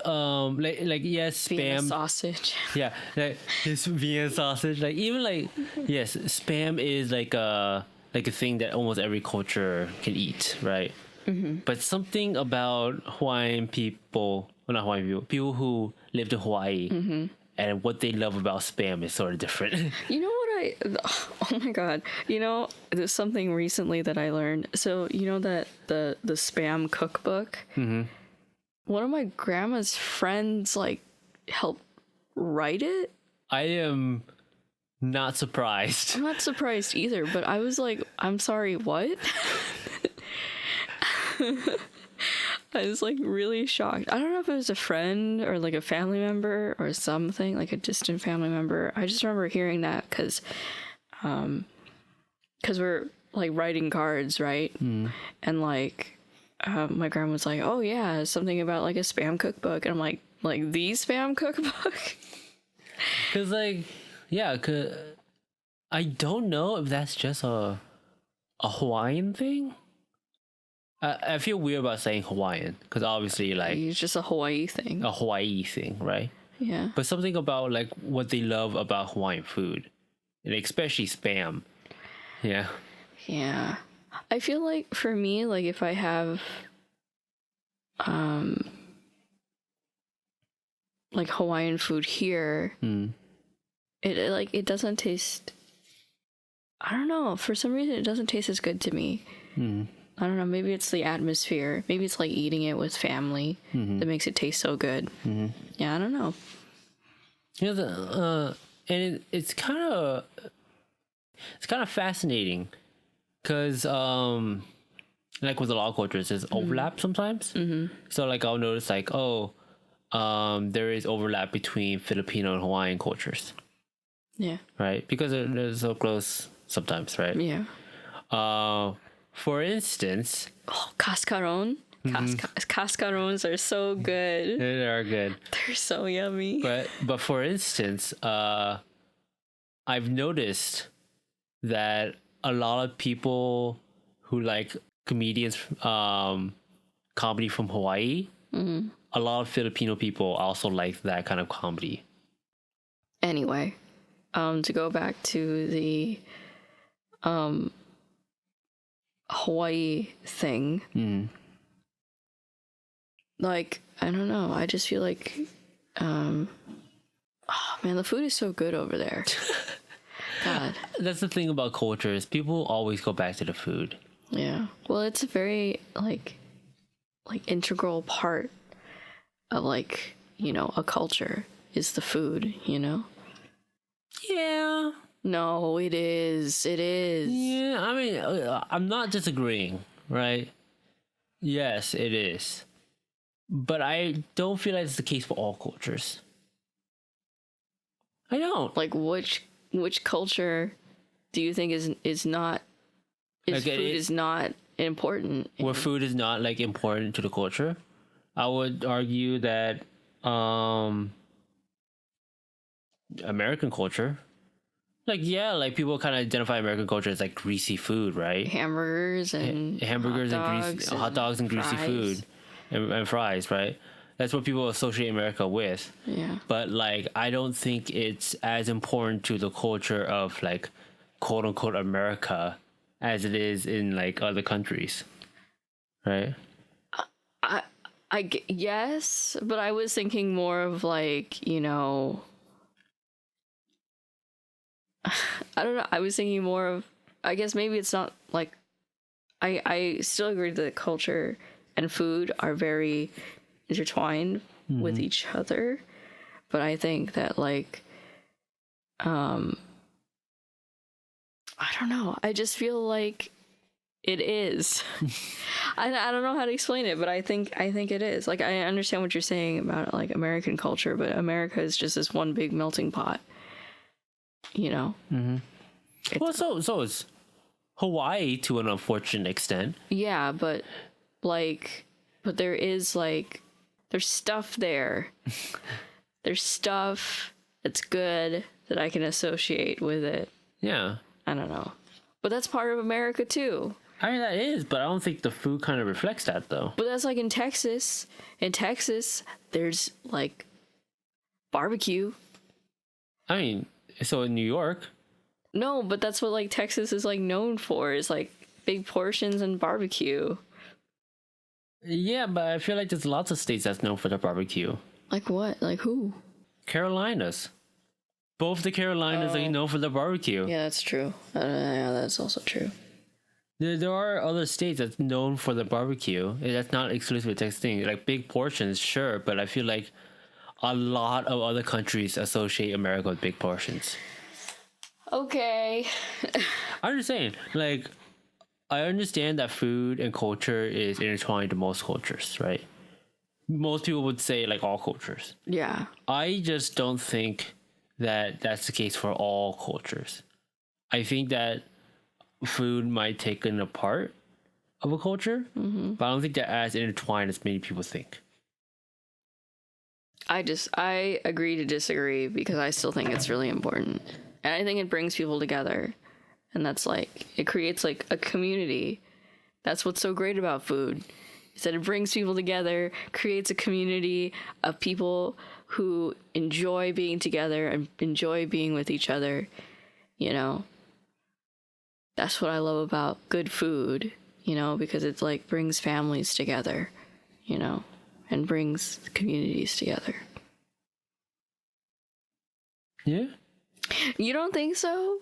yes, Vienna spam. sausage. Yeah, like this Vienna sausage. Like even like yes, spam is like a thing that almost every culture can eat, right? But something about Hawaiian people, well, not Hawaiian people who lived in Hawaii, and what they love about spam is sort of different. You know what oh my god. You know, there's something recently that I learned. So, you know that the spam cookbook? One of my grandma's friends like helped write it. I am not surprised. I'm not surprised either, but I was like, I'm sorry, what? I was like really shocked. I don't know if it was a friend or like a family member or something, like a distant family member. I just remember hearing that because we're like writing cards, right? And like my grandma was like, oh yeah, something about like a spam cookbook. And I'm like the spam cookbook? Because like, yeah, cause I don't know if that's just a Hawaiian thing. I feel weird about saying Hawaiian because obviously like It's just a Hawaii thing. a Hawaii thing, right? Yeah. But something about like what they love about Hawaiian food, and especially spam. Yeah. Yeah. I feel like for me, like if I have like Hawaiian food here, it doesn't taste, I don't know, for some reason it doesn't taste as good to me. I don't know, maybe it's the atmosphere. Maybe it's like eating it with family that makes it taste so good. Yeah, I don't know. You know, and it's kind of fascinating because like with a lot of cultures, there's overlap sometimes. So like I'll notice like there is overlap between Filipino and Hawaiian cultures. Yeah. Right, because they're so close sometimes, right? Yeah. For instance, Cascaron. Cascarons are so good. they are good. They're so yummy. But for instance, I've noticed that a lot of people who like comedians, comedy from Hawaii, a lot of Filipino people also like that kind of comedy. Anyway, to go back to the Hawaii thing, like I don't know, I just feel like oh man, the food is so good over there. God. That's the thing about cultures, people always go back to the food. Yeah, well, it's a very like integral part of like, you know, a culture is the food, you know. Yeah. No, it is. Yeah, I mean, I'm not disagreeing, right? Yes, it is. But I don't feel like it's the case for all cultures. I don't. Like which culture do you think is not Like, food is not important? Where food is not like important to the culture, I would argue that American culture, like yeah, like people kind of identify American culture as like greasy food, right? Hamburgers and hot dogs and greasy fries. food and fries, right? That's what people associate America with. Yeah. But like, I don't think it's as important to the culture of like quote unquote America as it is in like other countries, right? Yes, but I was thinking more of like, you know, I don't know. I was thinking more of I guess maybe it's not like I still agree that culture and food are very intertwined with each other, but I think that like I don't know. I just feel like it is. I don't know how to explain it, but I think it is. Like I understand what you're saying about like American culture, but America is just this one big melting pot. You know. Well, so is Hawaii to an unfortunate extent. Yeah, but there is like there's stuff there. There's stuff that's good that I can associate with it. Yeah. I don't know. But that's part of America too. I mean, that is, but I don't think the food kind of reflects that, though. But that's like in Texas. In Texas, there's like barbecue. I mean, so in New York. No, but that's what like Texas is like known for, is like big portions and barbecue. Yeah, but I feel like there's lots of states that's known for their barbecue. Like what? Like who? Carolinas. Both the Carolinas are known for their barbecue. Yeah, that's true. Yeah, that's also true. There are other states that's known for the barbecue. That's not exclusively a Texas thing. Like big portions, sure, but I feel like a lot of other countries associate America with big portions. Okay. I'm just saying, like, I understand that food and culture is intertwined to most cultures, right? Most people would say like all cultures. Yeah. I just don't think that that's the case for all cultures. I think that food might take in a part of a culture, but I don't think that as intertwined as many people think. I agree to disagree because I still think it's really important. And I think it brings people together. And that's like, it creates like a community. That's what's so great about food, is that it brings people together, creates a community of people who enjoy being together and enjoy being with each other, you know? That's what I love about good food, you know, because it's like brings families together, you know, and brings communities together. Yeah. You don't think so?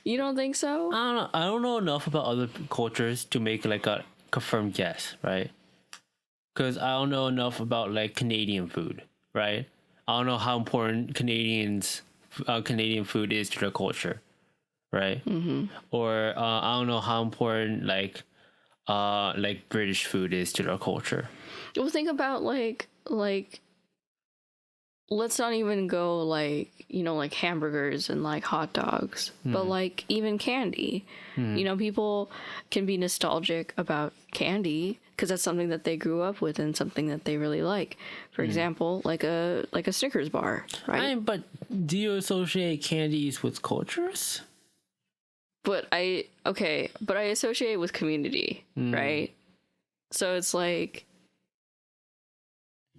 You don't think so? I don't know. I don't know enough about other cultures to make like a confirmed guess, right? Because I don't know enough about like Canadian food, right? I don't know how important Canadian food is to their culture, right? Or I don't know how important like British food is to their culture. Well, think about like let's not even go like, you know, like hamburgers and like hot dogs, but like even candy. You know, people can be nostalgic about candy because that's something that they grew up with and something that they really like. For example, like a Snickers bar, right? But do you associate candies with cultures? But I associate it with community, right? So it's like,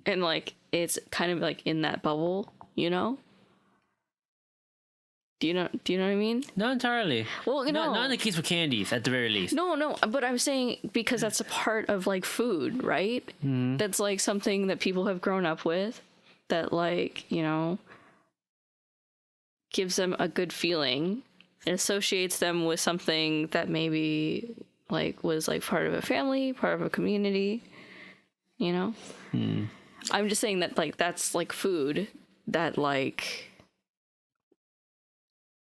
and like it's kind of like in that bubble, you know? Do you know what I mean? Not entirely. Well, not in the case for candies, at the very least. No, but I'm saying because that's a part of like food, right? That's like something that people have grown up with, that like, you know, gives them a good feeling. It associates them with something that maybe like was like part of a family, part of a community, you know? I'm just saying that like that's like food that like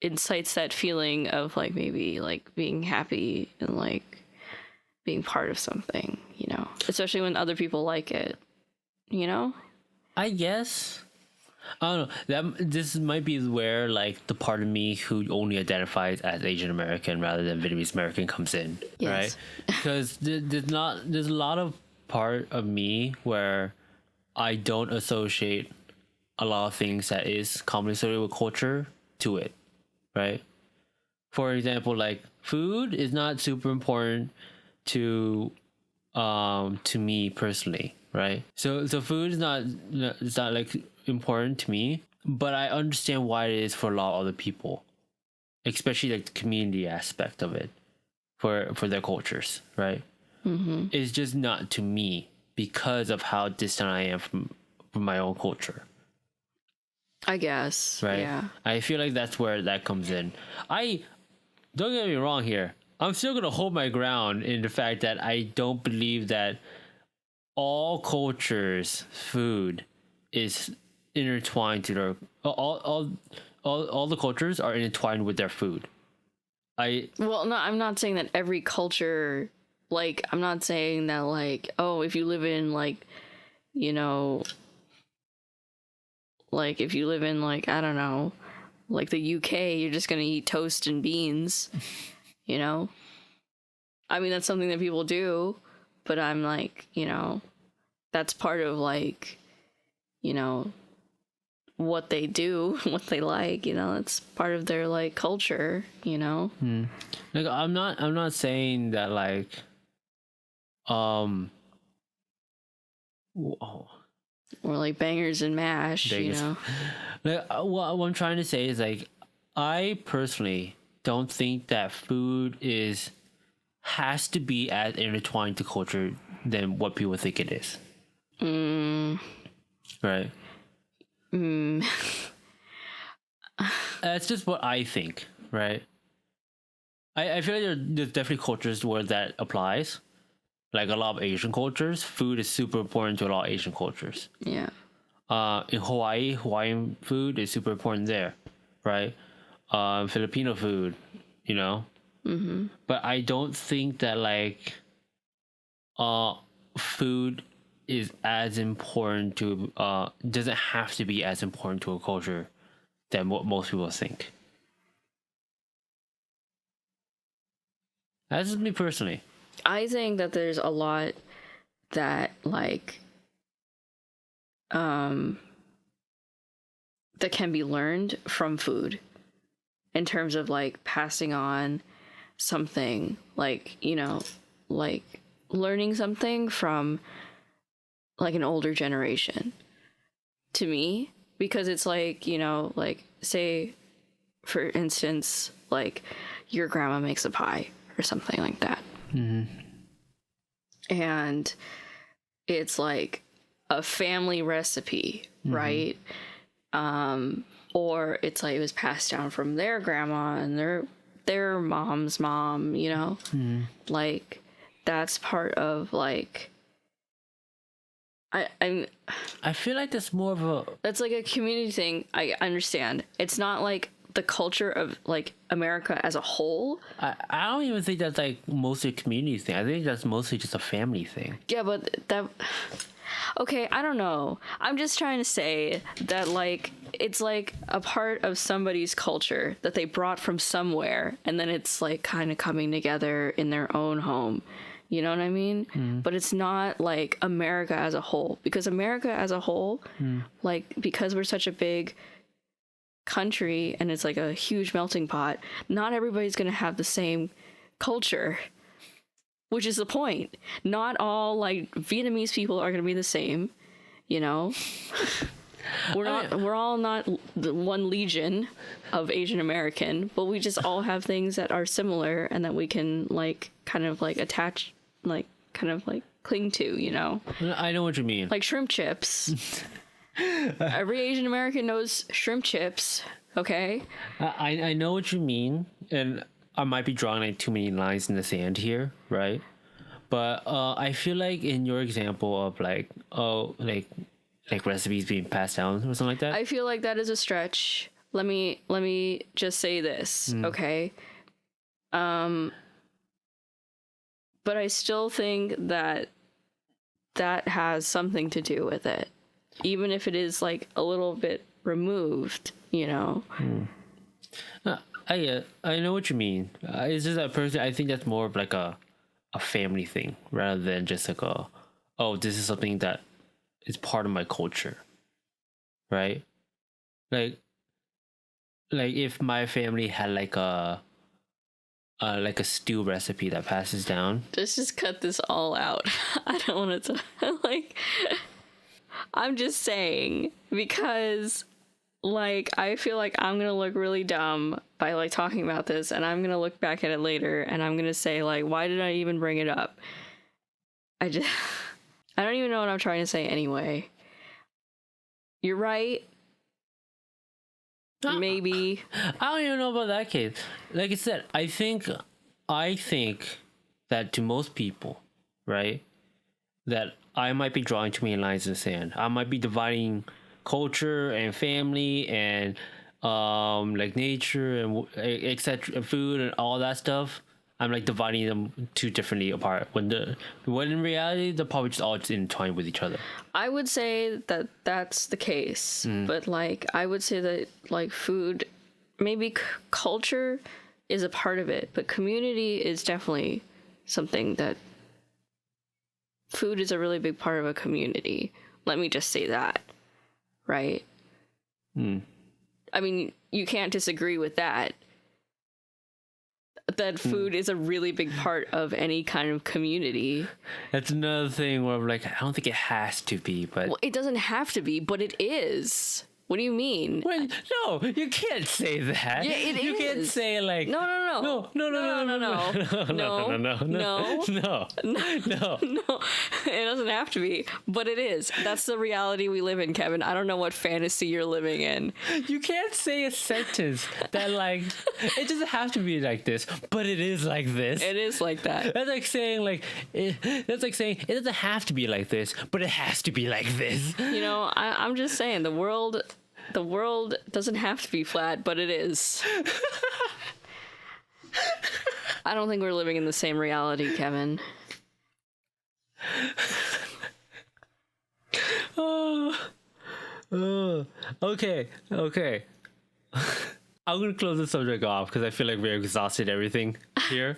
incites that feeling of like maybe like being happy and like being part of something, you know, especially when other people like it, you know? I guess. I don't know. This might be where like the part of me who only identifies as Asian American rather than Vietnamese American comes in, right? Because there's a lot of part of me where I don't associate a lot of things that is commonly associated with culture to it, right? For example, like food is not super important to me personally, right? So food is not like important to me, but I understand why it is for a lot of other people, especially like the community aspect of it for their cultures, right? It's just not to me because of how distant I am from my own culture. I guess, right? Yeah. I feel like that's where that comes in. I don't get me wrong here. I'm still gonna hold my ground in the fact that I don't believe that all cultures' food is intertwined to their all the cultures are intertwined with their food. Well, no, I'm not saying that every culture, like, I'm not saying that, like, oh, if you live in, like, you know, like, if you live in, like, I don't know, like the UK, you're just gonna eat toast and beans, you know? I mean, that's something that people do, but I'm like, you know, that's part of, like, you know, what they do, what they like, you know, it's part of their, like, culture, you know? Like I'm not saying that like whoa, Or like bangers and mash, you Vegas. know? Like what I'm trying to say is like I personally don't think that food has to be as intertwined to culture than what people think it is. Right. That's just what I think, right? I feel like there's definitely cultures where that applies. Like a lot of Asian cultures, food is super important to a lot of Asian cultures. Yeah. In Hawaii, Hawaiian food is super important there, right? Filipino food, you know. But I don't think that like, food is as important to doesn't have to be as important to a culture than what most people think. That's just me personally. I think that there's a lot that, like, that can be learned from food in terms of, like, passing on something, like, you know, like learning something from, like, an older generation to me, because it's like, you know, like, say, for instance, like, your grandma makes a pie or something like that. And it's like a family recipe, right? Or it's like it was passed down from their grandma and their mom's mom, you know? Like, that's part of, like, I feel like that's more of a that's like a community thing. I understand. It's not like the culture of, like, America as a whole. I don't even think that's like mostly a community thing. I think that's mostly just a family thing. Yeah, but that... Okay, I don't know. I'm just trying to say that, like, it's like a part of somebody's culture that they brought from somewhere, and then it's, like, kind of coming together in their own home. You know what I mean? But it's not, like, America as a whole. Because America as a whole, like, because we're such a big country and it's like a huge melting pot, not everybody's going to have the same culture. Which is the point. Not all, like, Vietnamese people are going to be the same, you know? We're all not the one legion of Asian American, but we just all have things that are similar and that we can, like, kind of, like, attach, like, kind of, like, cling to, you know? I know what you mean. Like shrimp chips. Every Asian American knows shrimp chips, okay? I know what you mean, and I might be drawing like too many lines in the sand here, right? But I feel like in your example of like like recipes being passed down or something like that. I feel like that is a stretch. Let me just say this, okay? But I still think that that has something to do with it, even if it is, like, a little bit removed, you know. I know what you mean. It's just that person. I think that's more of like a family thing rather than just like this is something that is part of my culture, right? Like if my family had like a stew recipe that passes down. Let's just cut this all out. I don't want to like. I'm just saying, because, like, I feel like I'm gonna look really dumb by, like, talking about this, and I'm gonna look back at it later and I'm gonna say, like, why did I even bring it up? I don't even know what I'm trying to say anyway. You're right. maybe. I don't even know about that case. Like I said, I think that to most people, right, that I might be drawing too many lines in the sand. I might be dividing culture and family and like nature and etc. food and all that stuff. I'm like dividing them too differently apart. When in reality they're probably just all intertwined with each other. I would say that that's the case, but like I would say that like food, maybe culture is a part of it, but community is definitely something that food is a really big part of a community. Let me just say that, right? I mean, you can't disagree with that. That food is a really big part of any kind of community. That's another thing where I'm like, I don't think it has to be, but Well, it doesn't have to be, but it is. What do you mean? when, no, you can't say that. Yeah, it you is. can't say like No. no. No, it doesn't have to be, but it is. That's the reality we live in, Kevin. I don't know what fantasy you're living in. You can't say a sentence that like it doesn't have to be like this, but it is like this. It is like that. That's like saying it doesn't have to be like this, but it has to be like this. You know, I'm just saying the world doesn't have to be flat, but it is. I don't think we're living in the same reality, Kevin. Okay. I'm gonna close the subject off because I feel like we're exhausted everything here.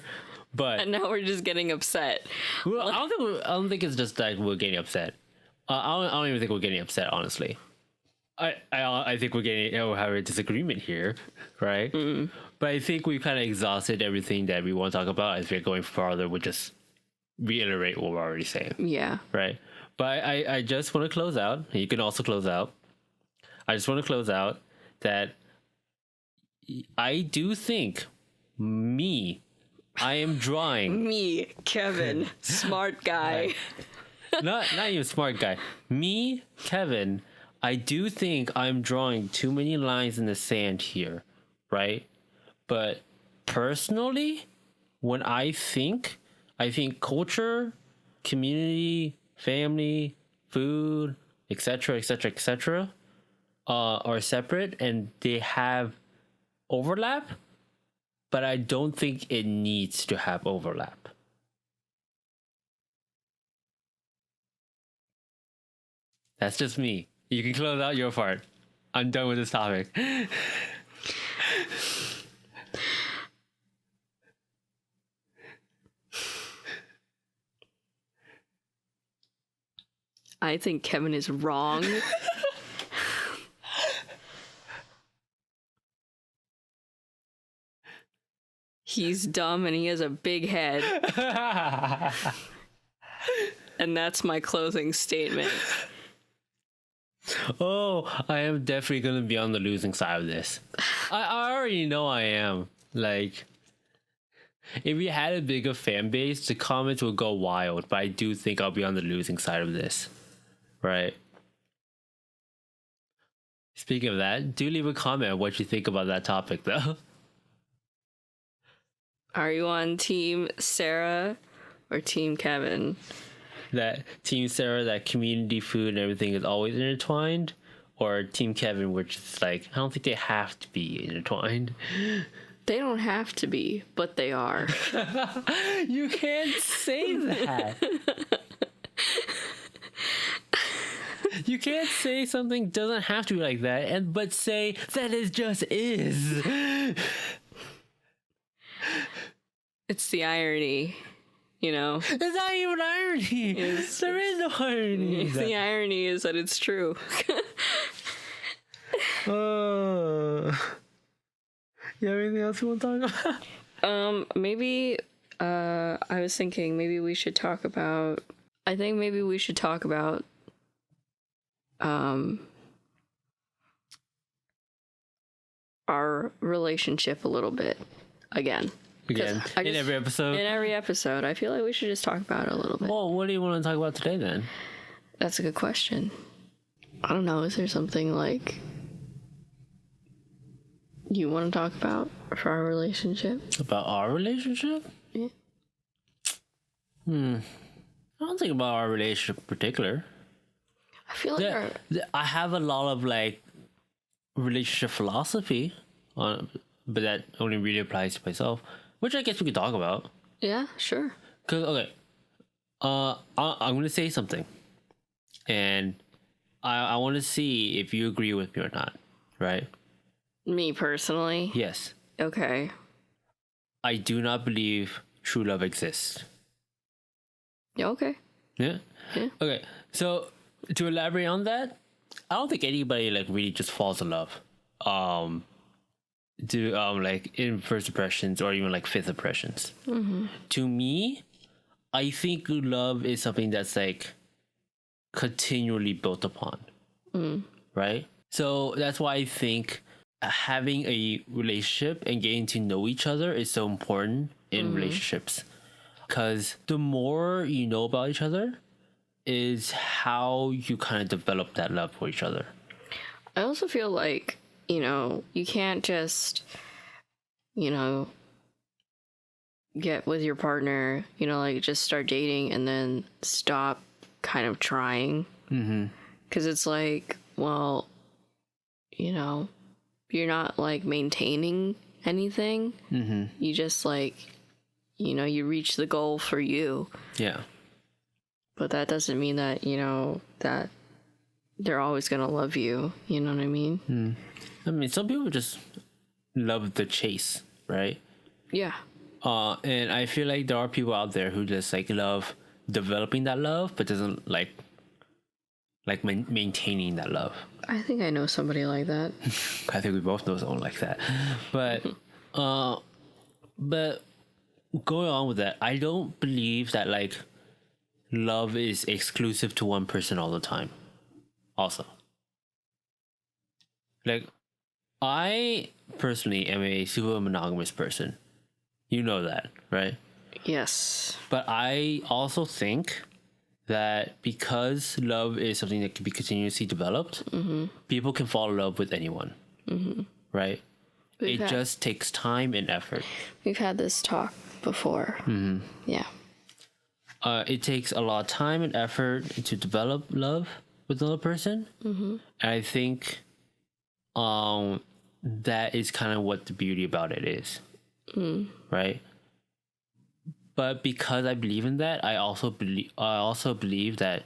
But And now we're just getting upset. well, I don't think it's just that we're getting upset. I don't even think we're getting upset, honestly. I think we're having a disagreement here, right? But I think we kind of exhausted everything that we want to talk about. As we're going farther, we'll just reiterate what we're already saying, Yeah. right? But I just want to close out. You can also close out. I just want to close out that I do think I am drawing. Me, Kevin, smart guy. not even smart guy. Me, Kevin, I do think I'm drawing too many lines in the sand here, right? But personally, when I think culture, community, family, food, etc., are separate and they have overlap, but I don't think it needs to have overlap. That's just me. You can close out your part. I'm done with this topic. I think Kevin is wrong. He's dumb and he has a big head. And that's my closing statement. Oh, I am definitely going to be on the losing side of this. I already know I am. Like, if we had a bigger fan base, the comments would go wild, but I do think I'll be on the losing side of this. Right? Speaking of that, do leave a comment on what you think about that topic, though. Are you on Team Sarah or Team Kevin? That Team Sarah, that community food and everything is always intertwined, or Team Kevin, which is like, I don't think they have to be intertwined. They don't have to be, but they are. You can't say that. You can't say something doesn't have to be like that, but say that it just is. It's the irony, you know. It's not even irony. There is no irony. The irony is that it's true. You have anything else you want to talk about? Maybe, I was thinking maybe we should talk about, our relationship a little bit again. In every episode? In every episode. I feel like we should just talk about it a little bit. Well, what do you want to talk about today then? That's a good question. I don't know. Is there something like you want to talk about for our relationship? About our relationship? Yeah. I don't think about our relationship in particular. I feel like I have a lot of like relationship philosophy on, but that only really applies to myself, which I guess we could talk about. yeah, sure. Cause okay, I'm gonna say something, and I want to see if you agree with me or not. Right? Me personally? Yes. Okay. I do not believe true love exists. Yeah, okay. Yeah. Yeah. Okay. So to elaborate on that, I don't think anybody like really just falls in love. Like in first impressions or even like fifth impressions. To me, I think love is something that's like continually built upon. Right? So that's why I think having a relationship and getting to know each other is so important in relationships. Because the more you know about each other is how you kind of develop that love for each other. I also feel like, you can't just, get with your partner, like just start dating and then stop kind of trying. Because it's like, well, you're not like maintaining anything. You just like, you reach the goal for you. Yeah. But that doesn't mean that, that they're always going to love you. You know what I mean? I mean, some people just love the chase, right? Yeah. And I feel like there are people out there who just like love developing that love, but doesn't like maintaining that love. I think I know somebody like that. I think we both know someone like that. But but going on with that, I don't believe that like love is exclusive to one person all the time. Also, like I personally am a super monogamous person. You know that, right? Yes. But I also think that because love is something that can be continuously developed, people can fall in love with anyone, right? It just takes time and effort. We've had this talk before. Yeah. It takes a lot of time and effort to develop love with another person. And I think that is kind of what the beauty about it is, right? But because I believe in that, I also believe that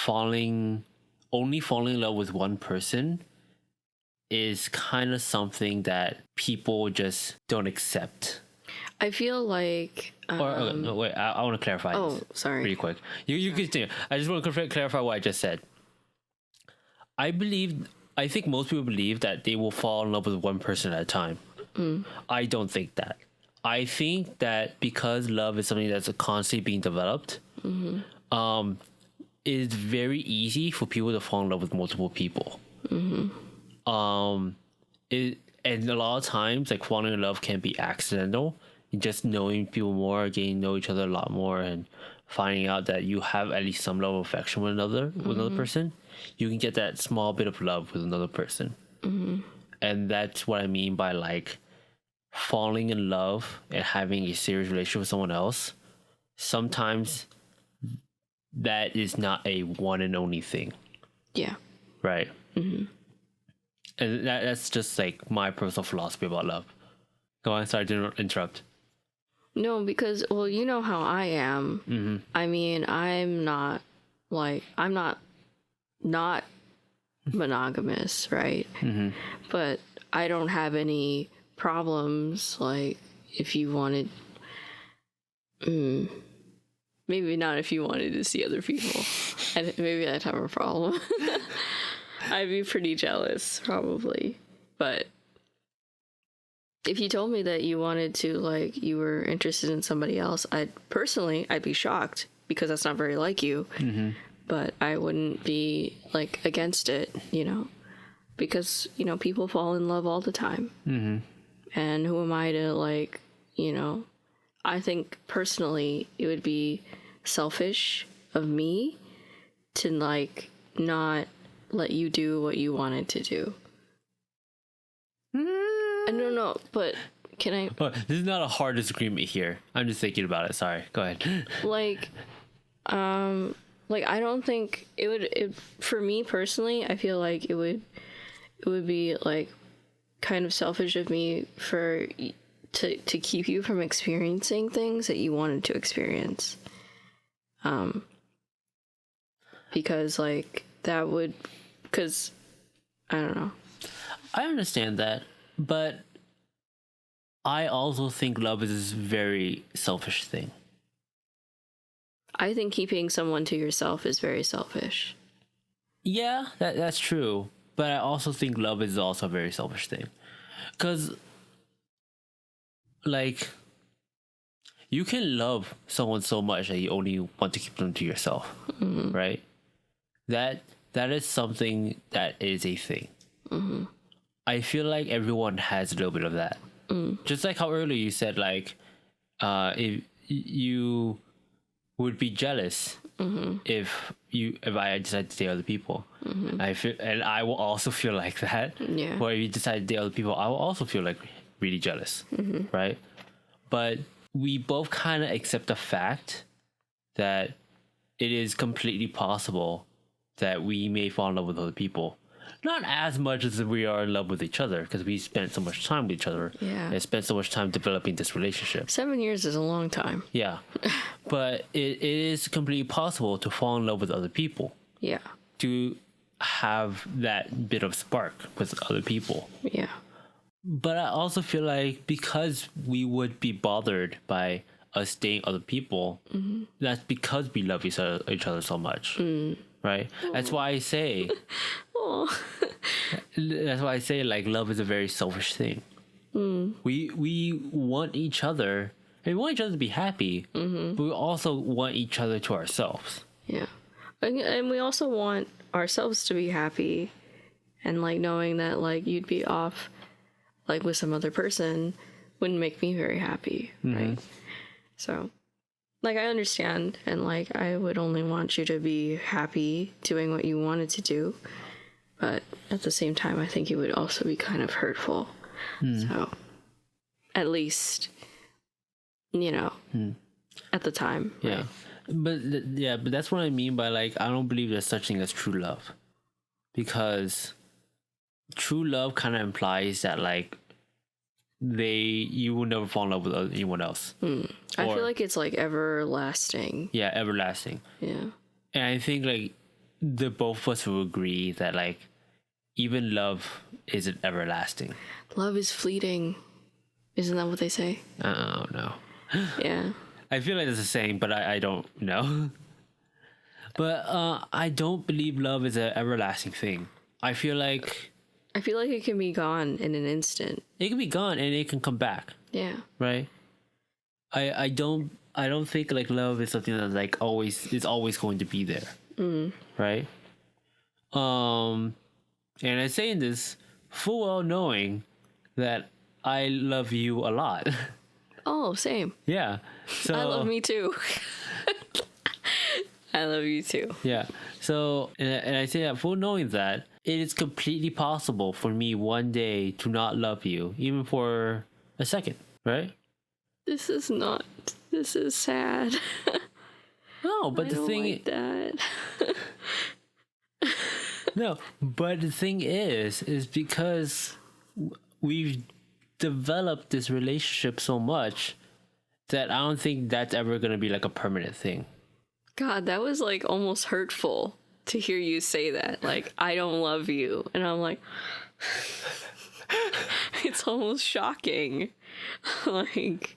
only falling in love with one person is kind of something that people just don't accept. I feel like... okay, no, wait, I want to clarify this. Oh, sorry. Pretty quick. You continue. I just want to clarify what I just said. I think most people believe that they will fall in love with one person at a time. I don't think that. I think that because love is something that's constantly being developed, it's very easy for people to fall in love with multiple people. And a lot of times, like falling in love can be accidental. Just knowing people more, getting to know each other a lot more, and finding out that you have at least some level of affection with another person, you can get that small bit of love with another person. And that's what I mean by like falling in love and having a serious relationship with someone else. Sometimes that is not a one and only thing. Yeah. Right. And that's just like my personal philosophy about love. Go on, sorry to interrupt. No, because, well, you know how I am. I mean, I'm not monogamous, right? But I don't have any problems, like, if you wanted... maybe not if you wanted to see other people. Maybe I'd have a problem. I'd be pretty jealous, probably. But if you told me that you wanted to, like, you were interested in somebody else, I'd be shocked, because that's not very like you. But I wouldn't be, like, against it, because, people fall in love all the time. And who am I to, like, I think personally it would be selfish of me to, like, not let you do what you wanted to do. I don't know, but can I Oh, this is not a hard disagreement here. I'm just thinking about it. Sorry. Go ahead. like I don't think for me personally, I feel like it would be like kind of selfish of me to keep you from experiencing things that you wanted to experience. Because like that would, because I don't know. I understand that, but I also think love is a very selfish thing. I think keeping someone to yourself is very selfish. Yeah, that's true. But I also think love is also a very selfish thing. Because, like, you can love someone so much that you only want to keep them to yourself, right? That is something that is a thing. I feel like everyone has a little bit of that. Just like how earlier you said, like, if you would be jealous if I decide to date other people. And I will also feel like that. Yeah. Or if you decide to date other people, I will also feel like really jealous, right? But we both kind of accept the fact that it is completely possible that we may fall in love with other people. Not as much as we are in love with each other, because we spent so much time with each other. Yeah. And spent so much time developing this relationship. 7 years is a long time. Yeah. But it is completely possible to fall in love with other people. Yeah. To have that bit of spark with other people. Yeah. But I also feel like because we would be bothered by us dating other people, that's because we love each other so much. Right? That's why I say that's why I say like love is a very selfish thing. We want each other, and we want each other to be happy, but we also want each other to ourselves. Yeah. And we also want ourselves to be happy, and like knowing that like you'd be off like with some other person wouldn't make me very happy, right? So like I understand, and like I would only want you to be happy doing what you wanted to do, but at the same time I think it would also be kind of hurtful. So at least at the time, Yeah. right? But that's what I mean by like I don't believe there's such thing as true love, because true love kind of implies that like you will never fall in love with anyone else. I feel like it's like everlasting. Yeah, everlasting. Yeah. And I think like the both of us will agree that like even love isn't everlasting. Love is fleeting. Isn't that what they say? I don't know. Yeah. I feel like it's the same, but I don't know. But I don't believe love is an everlasting thing. I feel like it can be gone in an instant. it can be gone and it can come back, Yeah. right? I don't think like love is something that's like always going to be there, right? And I'm saying this full well knowing that I love you a lot. Oh, same. Yeah. So I love me too. I love you too. Yeah. So, and I say that full knowing that it is completely possible for me one day to not love you, even for a second, right? This is sad. No, but I the don't thing, like that. no, but the thing is because we've developed this relationship so much that I don't think that's ever gonna be like a permanent thing. God, that was like almost hurtful to hear you say that. Like, I don't love you. And I'm like, it's almost shocking. Like,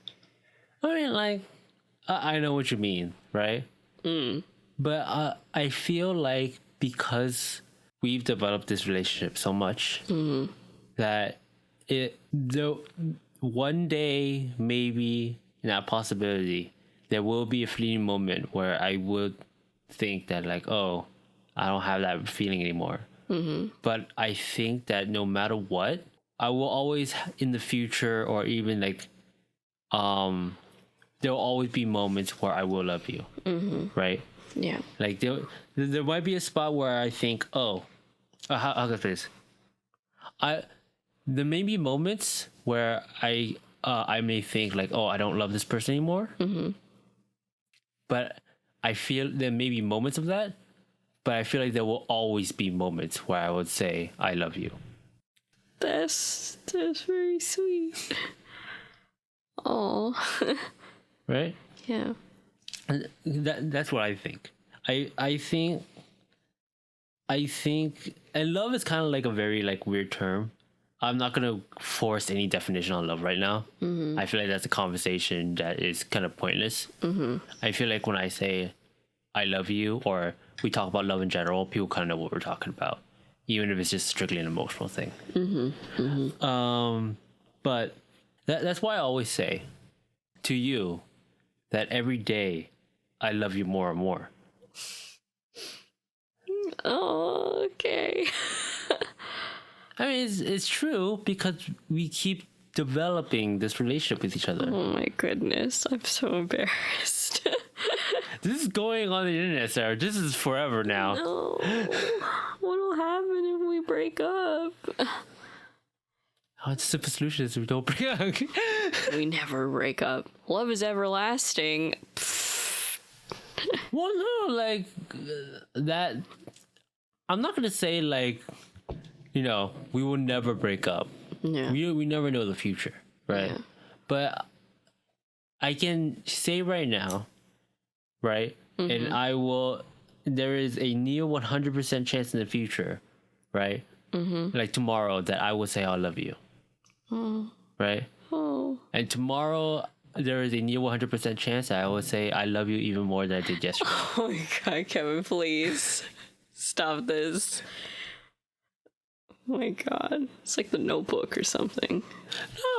I mean, like, I know what you mean, right? But I feel like because we've developed this relationship so much that one day, maybe in that possibility, there will be a fleeting moment where I would think that like, oh, I don't have that feeling anymore. But I think that no matter what, I will always in the future, or even like there will always be moments where I will love you, right? yeah. Like there might be a spot where I think, oh, how can I say this? there may be moments where I may think like, oh, I don't love this person anymore. But I feel there may be moments of that, but I feel like there will always be moments where I would say I love you. That's very sweet. Oh. Right? Yeah. And that's what I think. I think and love is kind of like a very like weird term. I'm not gonna force any definition on love right now. I feel like that's a conversation that is kind of pointless. I feel like when I say I love you, or we talk about love in general, people kind of know what we're talking about, even if it's just strictly an emotional thing. But that's why I always say to you that every day I love you more and more. Oh, okay. I mean, it's true because we keep developing this relationship with each other. Oh my goodness, I'm so embarrassed. This is going on the internet, Sarah. This is forever now. No. What'll happen if we break up? Oh, the simple solution is we don't break up. We never break up. Love is everlasting. Well, no, like that. I'm not gonna say like, you know, we will never break up. Yeah. We never know the future, right? Yeah. But I can say right now, right? And I will. There is a near 100% chance in the future, right? Like tomorrow, that I will say I love you, right? Oh. And tomorrow, there is a near 100% chance that I will say I love you even more than I did yesterday. Oh my god, Kevin, please. Stop this. Oh my god. It's like The Notebook or something.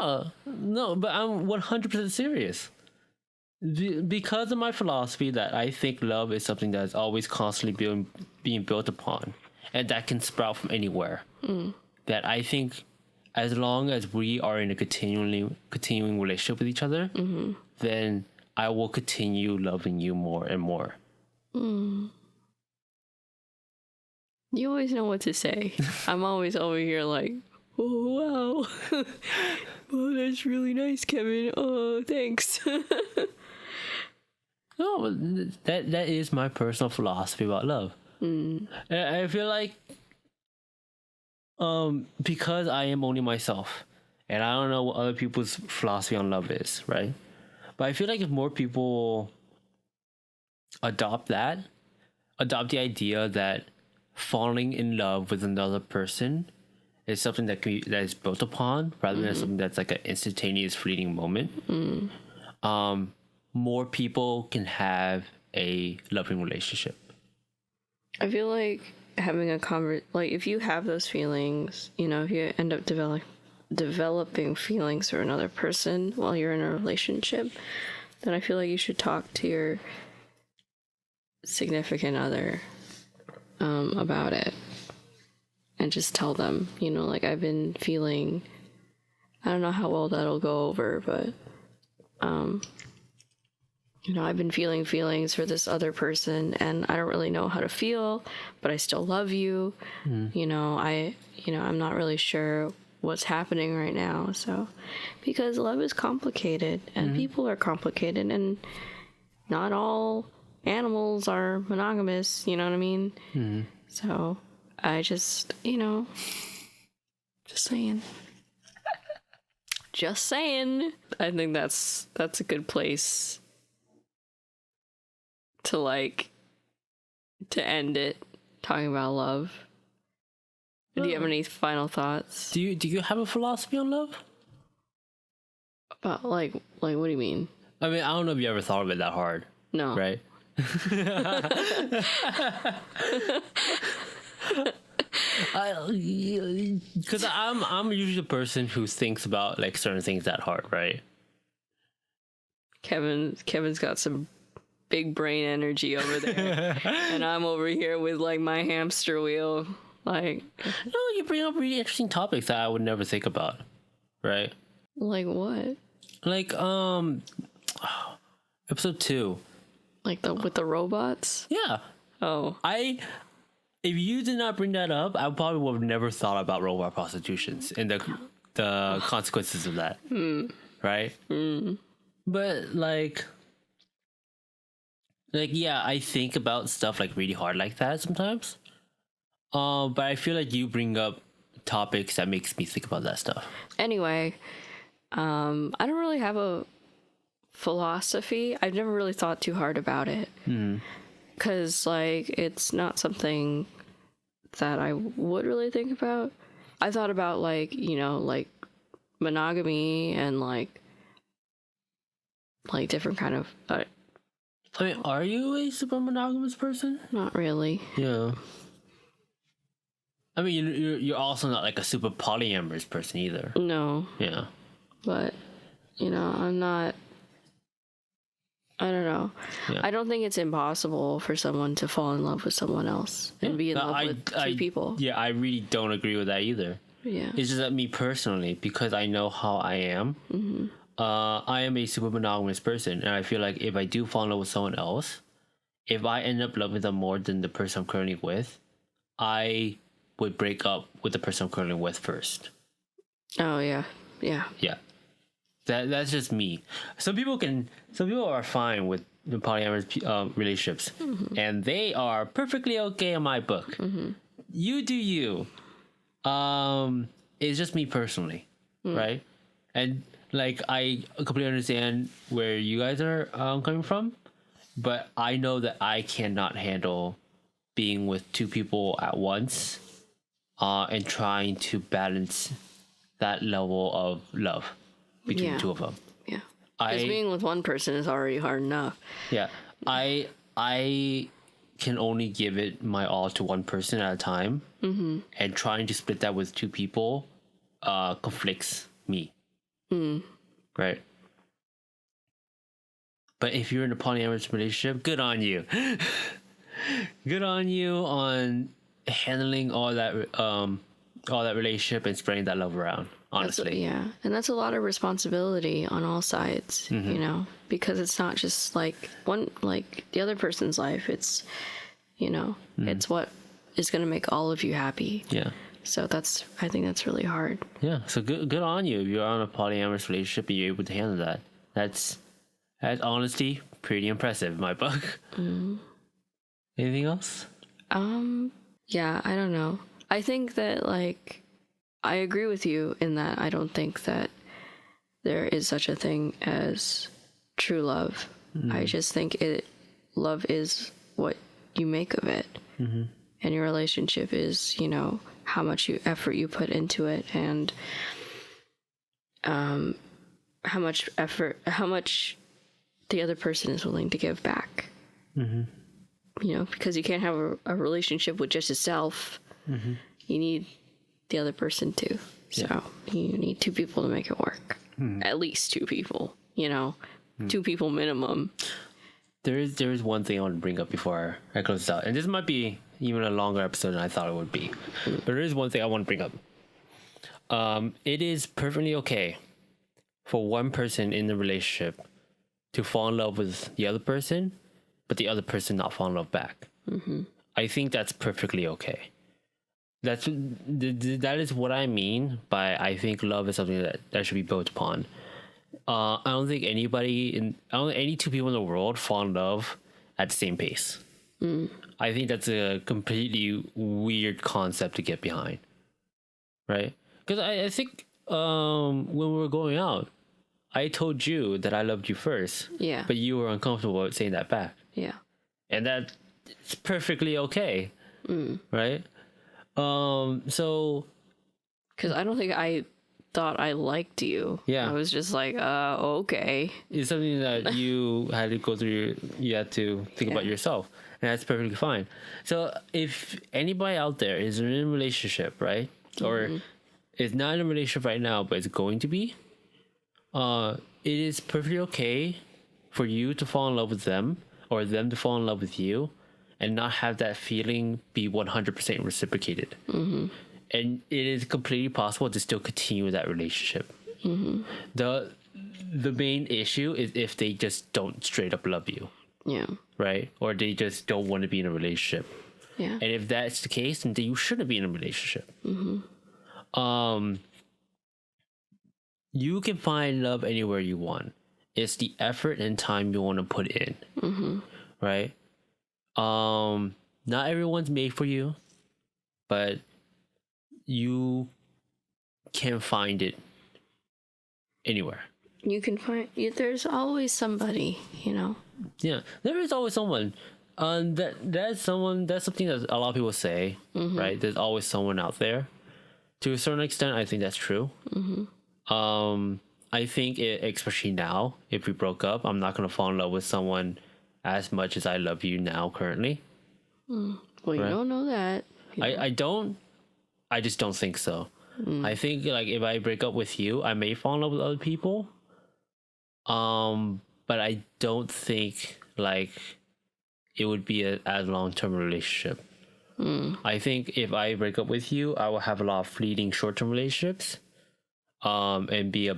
No, but I'm 100% serious. Because of my philosophy that I think love is something that is always constantly being built upon, and that can sprout from anywhere. That I think as long as we are in a continuing relationship with each other, then I will continue loving you more and more. You always know what to say. I'm always over here like, oh wow. Oh, that's really nice, Kevin. Oh, thanks. No, that is my personal philosophy about love. I feel like because I am only myself, and I don't know what other people's philosophy on love is, right? But I feel like if more people adopt the idea that falling in love with another person is something that is built upon rather than something that's like an instantaneous fleeting moment, more people can have a loving relationship. I feel like having a like if you have those feelings, you know, if you end up developing feelings for another person while you're in a relationship, then I feel like you should talk to your significant other about it and just tell them, you know, like I've been feeling, I don't know how well that'll go over, but you know, I've been feeling feelings for this other person and I don't really know how to feel, but I still love you. You know, I'm not really sure what's happening right now. So, because love is complicated and people are complicated and not all animals are monogamous, you know what I mean? So, I just, you know, just saying. Just saying. I think that's a good place to end it, talking about love. Do you have any final thoughts? Do you have a philosophy on love? About like what do you mean? I mean, I don't know if you ever thought of it that hard. No. Right? Because I'm usually the person who thinks about like certain things that hard, right? Kevin's got some big brain energy over there, and I'm over here with like my hamster wheel. Like, no, you bring up really interesting topics that I would never think about, right? Like what? Like episode 2. Like with the robots? Yeah. Oh. If you did not bring that up, I probably would have never thought about robot prostitutions in the the consequences of that, right? But like yeah, I think about stuff like really hard like that sometimes. But I feel like you bring up topics that makes me think about that stuff. Anyway, I don't really have a philosophy. I've never really thought too hard about it. Because, like, it's not something that I would really think about. I thought about, like, you know, like, monogamy and, like different kind of... I mean, are you a super monogamous person? not really. Yeah. I mean, you're also not like a super polyamorous person either. No. Yeah. But, you know, I'm not... I don't know. Yeah. I don't think it's impossible for someone to fall in love with someone else and be in love with two people. Yeah, I really don't agree with that either. Yeah. It's just that me personally, because I know how I am, I am a super monogamous person, and I feel like if I do fall in love with someone else, if I end up loving them more than the person I'm currently with, I would break up with the person I'm currently with first. Oh, yeah. Yeah. Yeah. That's just me. Some people are fine with the polyamorous relationships, and they are perfectly okay in my book. You do you. It's just me personally, right? And like I completely understand where you guys are coming from, but I know that I cannot handle being with two people at once, and trying to balance that level of love between the two of them. Yeah. Because being with one person is already hard enough. Yeah. I can only give it my all to one person at a time. And trying to split that with two people conflicts me. Right? But if you're in a polyamorous relationship, good on you. Good on you on handling all that relationship and spreading that love around. Honestly. And that's a lot of responsibility on all sides, you know, because it's not just like the other person's life. It's, you know, it's what is going to make all of you happy. Yeah. So I think that's really hard. Yeah. So good on you. If you're on a polyamorous relationship and you're able to handle that. That's honestly pretty impressive in my book. Anything else? Yeah, I don't know. I think that like, I agree with you in that I don't think that there is such a thing as true love. I just think love is what you make of it. And your relationship is, you know, how much effort you put into it, and how much the other person is willing to give back. You know, because you can't have a relationship with just yourself. You need the other person too. So you need two people to make it work. At least two people, you know, 2 people minimum. There is one thing I want to bring up before I close this out, and this might be even a longer episode than I thought it would be. But there is one thing I want to bring up. It is perfectly okay for one person in the relationship to fall in love with the other person, but the other person not fall in love back. I think that's perfectly okay. That is what I mean by I think love is something that should be built upon. I don't think any two people in the world fall in love at the same pace. I think that's a completely weird concept to get behind, right? Because I think when we were going out, I told you that I loved you first. Yeah. But you were uncomfortable with saying that back. Yeah. And that's perfectly okay, right? So, because I don't think I thought I liked you. Yeah. I was just like, okay. It's something that you had to go through. You had to think about yourself, and that's perfectly fine. So if anybody out there is in a relationship, right, or is not in a relationship right now, but is going to be, it is perfectly okay for you to fall in love with them or them to fall in love with you, and not have that feeling be 100% reciprocated. And it is completely possible to still continue that relationship. The main issue is if they just don't straight up love you. Yeah. Right? Or they just don't want to be in a relationship. Yeah. And if that's the case, then you shouldn't be in a relationship. you can find love anywhere you want. It's the effort and time you want to put in. Right? Not everyone's made for you, but you can find it anywhere. You can find. There's always somebody, you know. Yeah, there is always someone. That's someone. That's something that a lot of people say, right? There's always someone out there. To a certain extent, I think that's true. I think, especially now, if we broke up, I'm not gonna fall in love with someone as much as I love you now currently. Well, you don't know that. I don't. I just don't think so. I think like if I break up with you, I may fall in love with other people. But I don't think like it would be a long-term relationship. I think if I break up with you, I will have a lot of fleeting short-term relationships, and be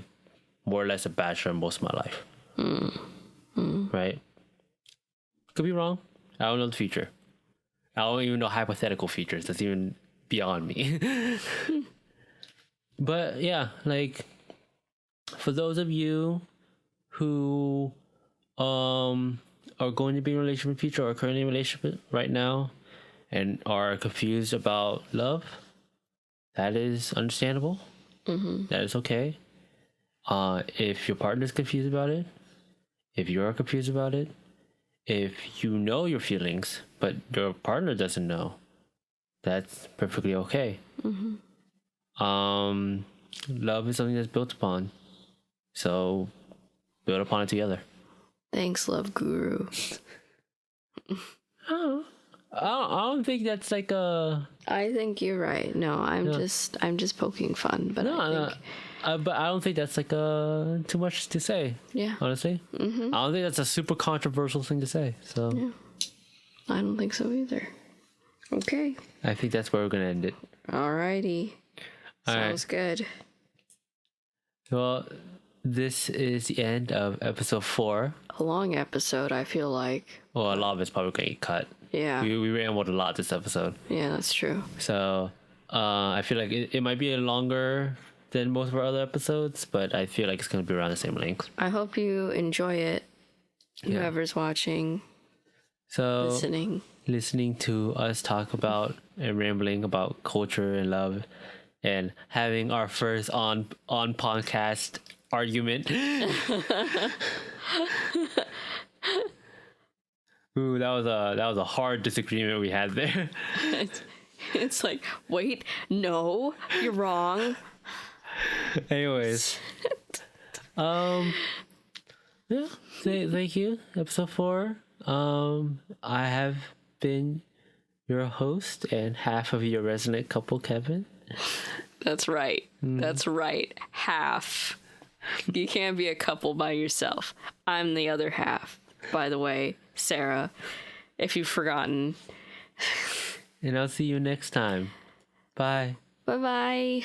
more or less a bachelor most of my life. Right? Could be wrong. I don't know the future. I don't even know hypothetical futures. That's even beyond me. But yeah, like for those of you who are going to be in a relationship in the future or currently in a relationship right now and are confused about love, that is understandable. That is okay. If your partner's confused about it, if you're confused about it, if you know your feelings but your partner doesn't know, that's perfectly okay. Love is something that's built upon, so build upon it together. Thanks, love guru. I don't think that's like a. I think you're right. No, I'm just poking fun, but But I don't think that's like too much to say. Yeah. Honestly, I don't think that's a super controversial thing to say. So yeah, I don't think so either. Okay. I think that's where we're gonna end it. Alrighty. Sounds good. Well, this is the end of episode 4. A long episode, I feel like. Well, a lot of it's probably gonna get cut. Yeah. We rambled a lot this episode. Yeah, that's true. So I feel like it might be longer than most of our other episodes, but I feel like it's gonna be around the same length. I hope you enjoy it. Whoever's watching. So listening to us talk about and rambling about culture and love and having our first on podcast argument. Ooh, that was a hard disagreement we had there. It's like, wait, no, you're wrong. Anyways, yeah, thank you. Episode 4. I have been your host and half of your resident couple, Kevin. That's right. That's right. Half. You can't be a couple by yourself. I'm the other half, by the way, Sarah, if you've forgotten. And I'll see you next time. Bye. Bye-bye.